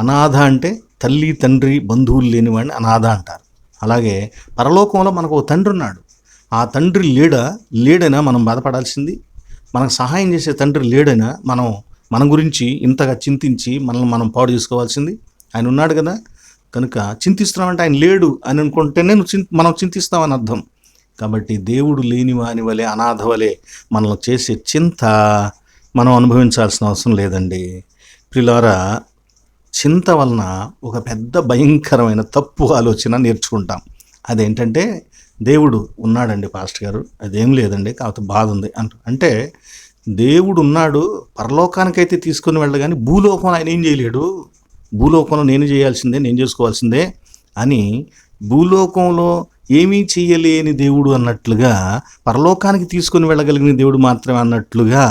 అనాథ అంటే తల్లి తండ్రి బంధువులు లేనివాడిని అనాథ అంటారు. అలాగే పరలోకంలో మనకు ఒక తండ్రి ఉన్నాడు. ఆ తండ్రి లేడైనా మనం బాధపడాల్సింది, మనకు సహాయం చేసే తండ్రి లేడైనా మనం మన గురించి ఇంతగా చింతించి మనల్ని మనం పాడు చేసుకోవాల్సింది. ఆయన ఉన్నాడు కదా, కనుక చింతిస్తున్నామంటే ఆయన లేడు అని అనుకుంటేనే మనం చింతిస్తామని అర్థం. కాబట్టి దేవుడు లేని వాని వలె, అనాథ వలె మనల్ని చేసే చింత మనం అనుభవించాల్సిన అవసరం లేదండి. ప్రియులారా, చింత వలన ఒక పెద్ద భయంకరమైన తప్పు ఆలోచన నేర్చుకుంటాం. అదేంటంటే, దేవుడు ఉన్నాడండి పాస్టర్ గారు, అదేం లేదండి, కాకపోతే బాధ ఉంది అంటే దేవుడు ఉన్నాడు, పరలోకానికైతే తీసుకుని వెళ్ళగాని భూలోకంలో ఆయన ఏం చేయలేడు, భూలోకంలో నేను చేయాల్సిందే, నేను చేసుకోవాల్సిందే అని భూలోకంలో ఏమీ చేయలేని దేవుడు అన్నట్లుగా, పరలోకానికి తీసుకొని వెళ్ళగలిగిన దేవుడు మాత్రమే అన్నట్లుగా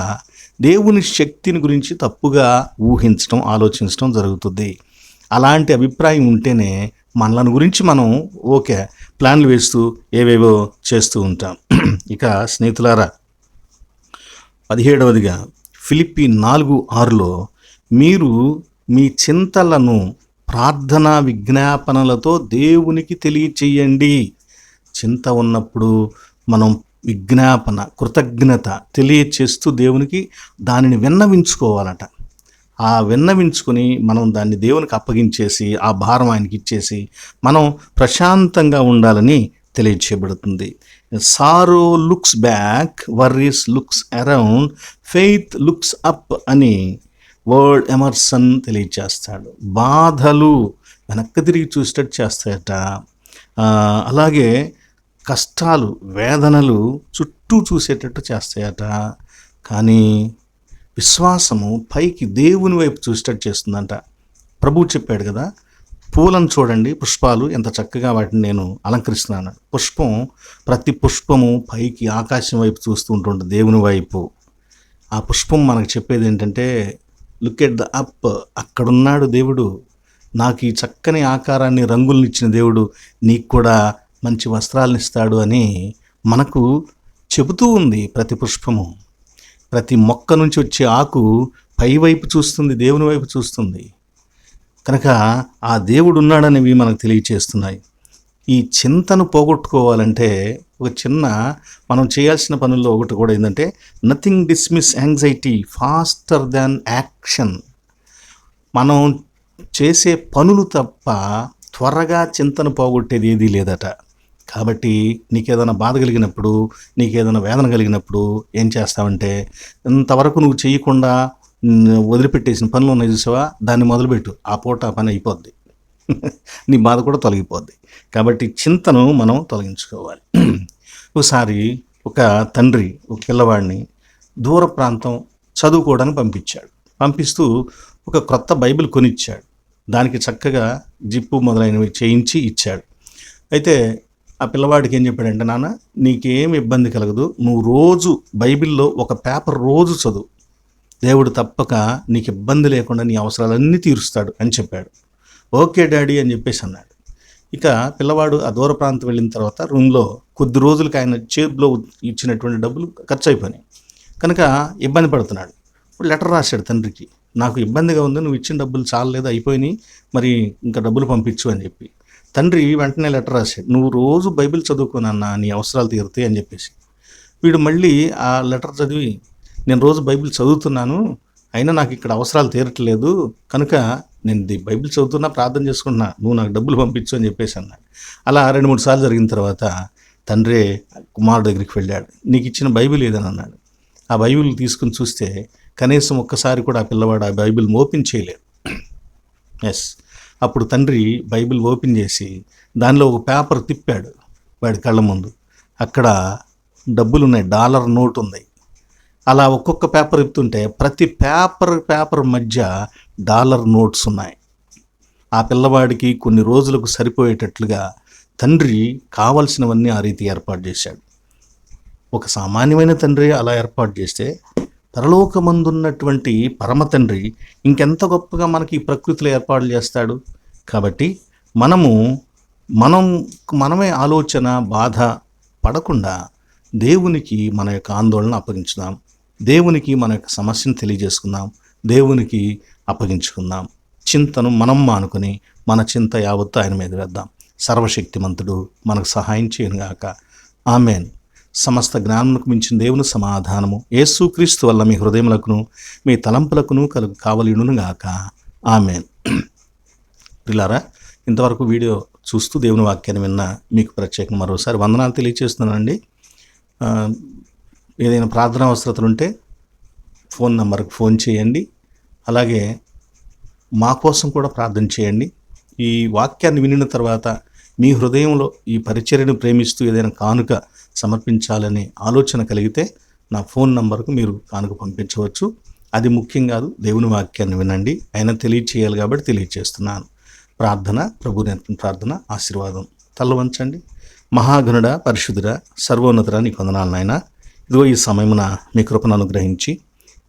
దేవుని శక్తిని గురించి తప్పుగా ఊహించడం, ఆలోచించడం జరుగుతుంది. అలాంటి అభిప్రాయం ఉంటేనే మనలను గురించి మనం ప్లాన్లు వేస్తూ ఏవేవో చేస్తూ ఉంటాం. ఇక స్నేహితులారా, 17వదిగా ఫిలిప్పీ 4:6లో మీరు మీ చింతలను ప్రార్థనా విజ్ఞాపనలతో దేవునికి తెలియచేయండి. చింత ఉన్నప్పుడు మనం విజ్ఞాపన, కృతజ్ఞత తెలియచేస్తూ దేవునికి దానిని విన్నవించుకోవాలట. ఆ విన్నవించుకొని మనం దాన్ని దేవునికి అప్పగించేసి, ఆ భారం ఆయనకి ఇచ్చేసి మనం ప్రశాంతంగా ఉండాలని తెలియచేయబడుతుంది. Sorrow looks back, worries looks around, faith looks up అని వర్డ్ ఎమర్సన్ తెలియచేస్తాడు. బాధలు వెనక్కి తిరిగి చూసేటట్టు చేస్తాయట. అలాగే కష్టాలు, వేదనలు చుట్టూ చూసేటట్టు చేస్తాయట. కానీ విశ్వాసము పైకి దేవుని వైపు చూసేటట్టు చేస్తుందంట. ప్రభువు చెప్పాడు కదా, పూలను చూడండి, పుష్పాలు ఎంత చక్కగా వాటిని నేను అలంకరిస్తున్నాను. ప్రతి పుష్పము పైకి ఆకాశం వైపు చూస్తూ ఉంటుంది, దేవుని వైపు. ఆ పుష్పం మనకు చెప్పేది ఏంటంటే, లుక్ ఎట్ ద అప్, అక్కడున్నాడు దేవుడు, నాకు ఈ చక్కని ఆకారాన్ని, రంగులను ఇచ్చిన దేవుడు నీకు కూడా మంచి వస్త్రాలను ఇస్తాడు అని మనకు చెబుతూ ఉంది. ప్రతి పుష్పము, ప్రతి మొక్క నుంచి వచ్చే ఆకు పైవైపు చూస్తుంది, దేవుని వైపు చూస్తుంది. కనుక ఆ దేవుడు ఉన్నాడనేవి మనకు తెలియచేస్తున్నాయి. ఈ చింతను పోగొట్టుకోవాలంటే మనం చేయాల్సిన పనుల్లో ఒకటి కూడా ఏంటంటే, nothing dismiss anxiety faster than action. మనం చేసే పనులు తప్ప త్వరగా చింతను పోగొట్టేది ఏదీ లేదట. కాబట్టి నీకేదైనా బాధ కలిగినప్పుడు, నీకేదైనా వేదన కలిగినప్పుడు ఏం చేస్తావంటే, ఇంతవరకు నువ్వు చేయకుండా వదిలిపెట్టేసిన పనులు ఉన్నాయి చూసావా, దాన్ని మొదలుపెట్టు. ఆ పూట ఆ పని అయిపోద్ది, నీ బాధ కూడా తొలగిపోద్ది. కాబట్టి చింతను మనం తొలగించుకోవాలి. ఒకసారి ఒక తండ్రి ఒక పిల్లవాడిని దూర ప్రాంతం చదువుకోవడానికి పంపిస్తూ ఒక క్రొత్త బైబిల్ కొనిచ్చాడు. దానికి చక్కగా జిప్పు మొదలైనవి చేయించి ఇచ్చాడు. అయితే ఆ పిల్లవాడికి ఏం చెప్పాడంటే, నాన్న నీకేం ఇబ్బంది కలగదు, నువ్వు రోజు బైబిల్లో ఒక పేపర్ రోజు చదువు, దేవుడు తప్పక నీకు ఇబ్బంది లేకుండా నీ అవసరాలన్నీ తీరుస్తాడు అని చెప్పాడు. ఓకే డాడీ అని చెప్పేసి అన్నాడు. ఇక పిల్లవాడు ఆ దూర ప్రాంతం వెళ్ళిన తర్వాత రూమ్లో కొద్ది రోజులకి ఆయన చేతిలో ఇచ్చినటువంటి డబ్బులు ఖర్చు అయిపోయినాయి. కనుక ఇబ్బంది పడుతున్నాడు. ఇప్పుడు లెటర్ రాశాడు తండ్రికి, నాకు ఇబ్బందిగా ఉంది, నువ్వు ఇచ్చిన డబ్బులు చాలలేదు, అయిపోయినాయి, మరి ఇంకా డబ్బులు పంపించు అని చెప్పి. తండ్రి వెంటనే లెటర్ రాశాడు, నువ్వు రోజు బైబిల్ చదువుకోనన్నా నీ అవసరాలు తీరుతాయి అని చెప్పేసి. వీడు మళ్ళీ ఆ లెటర్ చదివి, నేను రోజు బైబిల్ చదువుతున్నాను, అయినా నాకు ఇక్కడ అవసరాలు తీరట్లేదు, కనుక నేను బైబిల్ చదువుతున్నా, ప్రార్థన చేసుకుంటున్నా, నువ్వు నాకు డబ్బులు పంపించు అని చెప్పేసి అన్నాడు. అలా 2-3 సార్లు జరిగిన తర్వాత తండ్రి కుమారుడు దగ్గరికి వెళ్ళాడు. నీకు ఇచ్చిన బైబిల్ ఏదని అన్నాడు. ఆ బైబిల్ తీసుకుని చూస్తే కనీసం ఒక్కసారి కూడా ఆ పిల్లవాడు ఆ బైబిల్ ఓపెన్ చేయలేదు. అప్పుడు తండ్రి బైబిల్ ఓపెన్ చేసి దానిలో ఒక పేపర్ తిప్పాడు వాడి కళ్ళ ముందు. అక్కడ డబ్బులున్నాయి, $1 నోట్ ఉంది. అలా ఒక్కొక్క పేపర్ ఇస్తుంటే ప్రతి పేపర్ మధ్య $1 నోట్స్ ఉన్నాయి. ఆ పిల్లవాడికి కొన్ని రోజులకు సరిపోయేటట్లుగా తండ్రి కావలసినవన్నీ ఆ రీతి ఏర్పాటు చేశాడు. ఒక సామాన్యమైన తండ్రి అలా ఏర్పాటు చేస్తే పరలోకమందున్నటువంటి పరమ తండ్రి ఇంకెంత గొప్పగా మనకి ఈ ప్రకృతిలో ఏర్పాట్లు చేస్తాడు. కాబట్టి మనమే ఆలోచన బాధ పడకుండా దేవునికి మన యొక్క ఆందోళన అప్పగించుదాం. దేవునికి మన యొక్క సమస్యను తెలియజేసుకుందాం. దేవునికి అప్పగించుకుందాం. చింతను మనం మానుకొని మన చింత యావత్తు ఆయన మీద వేద్దాం. సర్వశక్తిమంతుడు మనకు సహాయం చేయనుగాక. ఆమెన్. సమస్త జ్ఞానమునకు మించిన దేవుని సమాధానము యేసుక్రీస్తు వల్ల మీ హృదయములకును మీ తలంపులకును కావలియునుగాక. ఆమెన్. పిల్లారా, ఇంతవరకు వీడియో చూస్తూ దేవుని వాక్యాన్ని విన్న మీకు ప్రత్యేకంగా మరోసారి వందనాలు తెలియజేస్తున్నానండి. ఏదైనా ప్రార్థనా అవసరతలు ఉంటే ఫోన్ నంబర్కి ఫోన్ చేయండి. అలాగే మా కోసం కూడా ప్రార్థన చేయండి. ఈ వాక్యాన్ని వినిన తర్వాత మీ హృదయంలో ఈ పరిచర్యను ప్రేమిస్తూ ఏదైనా కానుక సమర్పించాలనే ఆలోచన కలిగితే నా ఫోన్ నంబర్కు మీరు కానుక పంపించవచ్చు. అది ముఖ్యం కాదు, దేవుని వాక్యాన్ని వినండి. అయినా తెలియచేయాలి కాబట్టి తెలియచేస్తున్నాను. ప్రార్థన, ప్రభు నేర్పిన ప్రార్థన, ఆశీర్వాదం. తల వంచండి. మహాగణుడ, పరిశుద్ధుడ, సర్వోన్నతుడ, నీకు వందనాలు నాయనా. ఇదిగో ఈ సమయమున మీ కృపను అనుగ్రహించి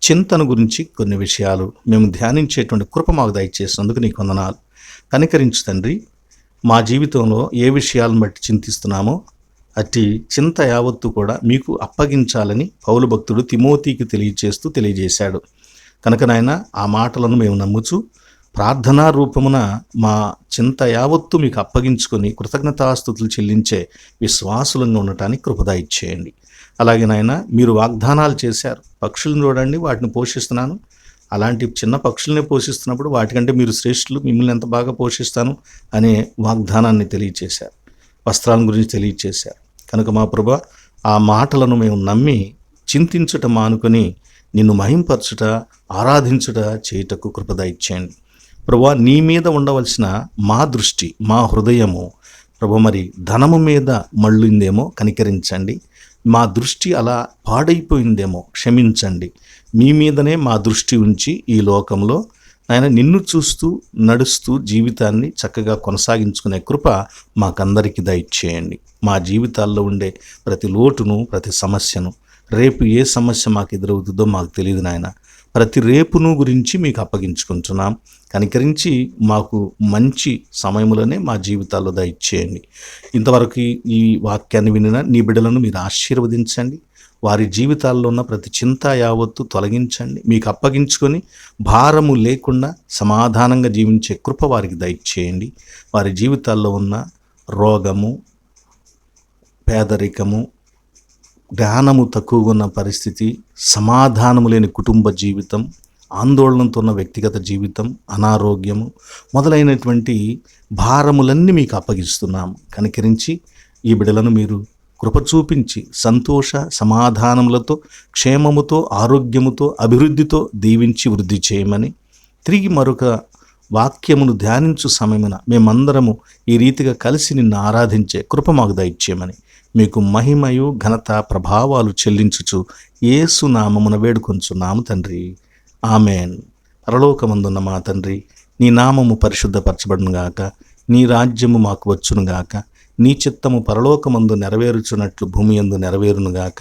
చింతన గురించి కొన్ని విషయాలు మేము ధ్యానించేటువంటి కృప మాకు దయచేసినందుకు నీకు వందనాలు. కనికరించు తండ్రి. మా జీవితంలో ఏ విషయాలను బట్టి చింతిస్తున్నామో అట్టి చింత యావత్తు కూడా మీకు అప్పగించాలని పౌలు భక్తుడు తిమోతికి తెలియజేశాడు. కనుక నాయన ఆ మాటలను మేము నమ్ముచు ప్రార్థనా రూపమున మా చింత యావత్తు మీకు అప్పగించుకొని కృతజ్ఞతాస్తుతులు చెల్లించే విశ్వాసులంగా ఉండటానికి కృపద ఇచ్చేయండి. అలాగే నాయన మీరు వాగ్దానాలు చేశారు. పక్షులను చూడండి, వాటిని పోషిస్తున్నాను. అలాంటి చిన్న పక్షులనే పోషిస్తున్నప్పుడు వాటికంటే మీరు శ్రేష్ఠులు, మిమ్మల్ని ఎంత బాగా పోషిస్తాను అనే వాగ్దానాన్ని తెలియచేశారు. వస్త్రాల గురించి తెలియచేశారు. కనుక మా ప్రభువా, ఆ మాటలను మేము నమ్మి చింతించుట మానుకొని నిన్ను మహింపరచుట, ఆరాధించుట చేయుటకు కృపద ఇచ్చేయండి. ప్రభువా, నీ మీద ఉండవలసిన మా దృష్టి, మా హృదయము ప్రభు మరి ధనము మీద మళ్ళిందేమో కనికరించండి. మా దృష్టి అలా పాడైపోయిందేమో క్షమించండి. మీ మీదనే మా దృష్టి ఉంచి ఈ లోకంలో ఆయన నిన్ను చూస్తూ నడుస్తూ జీవితాన్ని చక్కగా కొనసాగించుకునే కృప మాకందరికీ దయచేయండి. మా జీవితాల్లో ఉండే ప్రతి లోటును, ప్రతి సమస్యను, రేపు ఏ సమస్య మాకు ఎదురవుతుందో మాకు తెలియదు నాయన, ప్రతి రేపును గురించి మీకు అప్పగించుకుంటున్నాం. కనికరించి మాకు మంచి సమయంలోనే మా జీవితాల్లో దయచేయండి. ఇంతవరకు ఈ వాక్యాన్ని వినిన నీ బిడ్డలను మీరు ఆశీర్వదించండి. వారి జీవితాల్లో ఉన్న ప్రతి చింత యావత్తు తొలగించండి. మీకు అప్పగించుకొని భారము లేకుండా సమాధానంగా జీవించే కృప వారికి దయచేయండి. వారి జీవితాల్లో ఉన్న రోగము, పేదరికము, జ్ఞానము తక్కువగా ఉన్న పరిస్థితి, సమాధానము లేని కుటుంబ జీవితం, ఆందోళనతో ఉన్న వ్యక్తిగత జీవితం, అనారోగ్యము మొదలైనటువంటి భారములన్నీ మీకు అప్పగిస్తున్నాము. కనికరించి ఈ బిడ్డలను మీరు కృప చూపించి సంతోష సమాధానములతో, క్షేమముతో, ఆరోగ్యముతో, అభివృద్ధితో దీవించి వృద్ధి చేయమని, తిరిగి మరొక వాక్యమును ధ్యానించు సమయమున మేమందరము ఈ రీతిగా కలిసి నిన్ను ఆరాధించే కృప మాకు దయచేయమని మీకు మహిమయు ఘనత ప్రభావాలు చెల్లించుచు యేసు నామమున వేడుకొంచున్నాము తండ్రి. ఆమెన్. పరలోకమందున్న మా తండ్రి, నీ నామము పరిశుద్ధపరచబడునుగాక, నీ రాజ్యము మాకు వచ్చునుగాక, నీ చిత్తము పరలోకమందు నెరవేరుచున్నట్లు భూమి యందు నెరవేరునుగాక.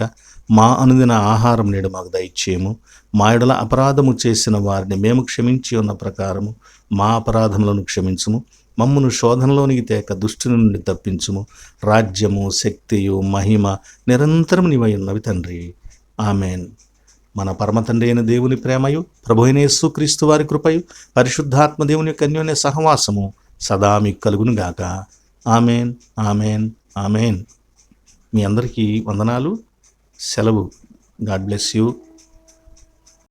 మా అనుదిన ఆహారం నేడు మాకు దయచేయము. మా యెడల అపరాధము చేసిన వారిని మేము క్షమించి ఉన్న ప్రకారము మా అపరాధములను క్షమించుము. మమ్మును శోధనలోనికి తేక దుష్టుని నుండి తప్పించుము. రాజ్యము, శక్తియు, మహిమ నిరంతరం నీవై ఉన్నవి తండ్రి. ఆమెన్. మన పరమ తండ్రి అయిన దేవుని ప్రేమయు, ప్రభువైన యేసుక్రీస్తు వారి కృపయు, పరిశుద్ధాత్మ దేవుని యొక్క అన్యోన్య సహవాసము సదా మీకు కలుగునుగాక. Amen, amen, amen. మీ అందరికీ వందనాలు. సెలవు. God bless you.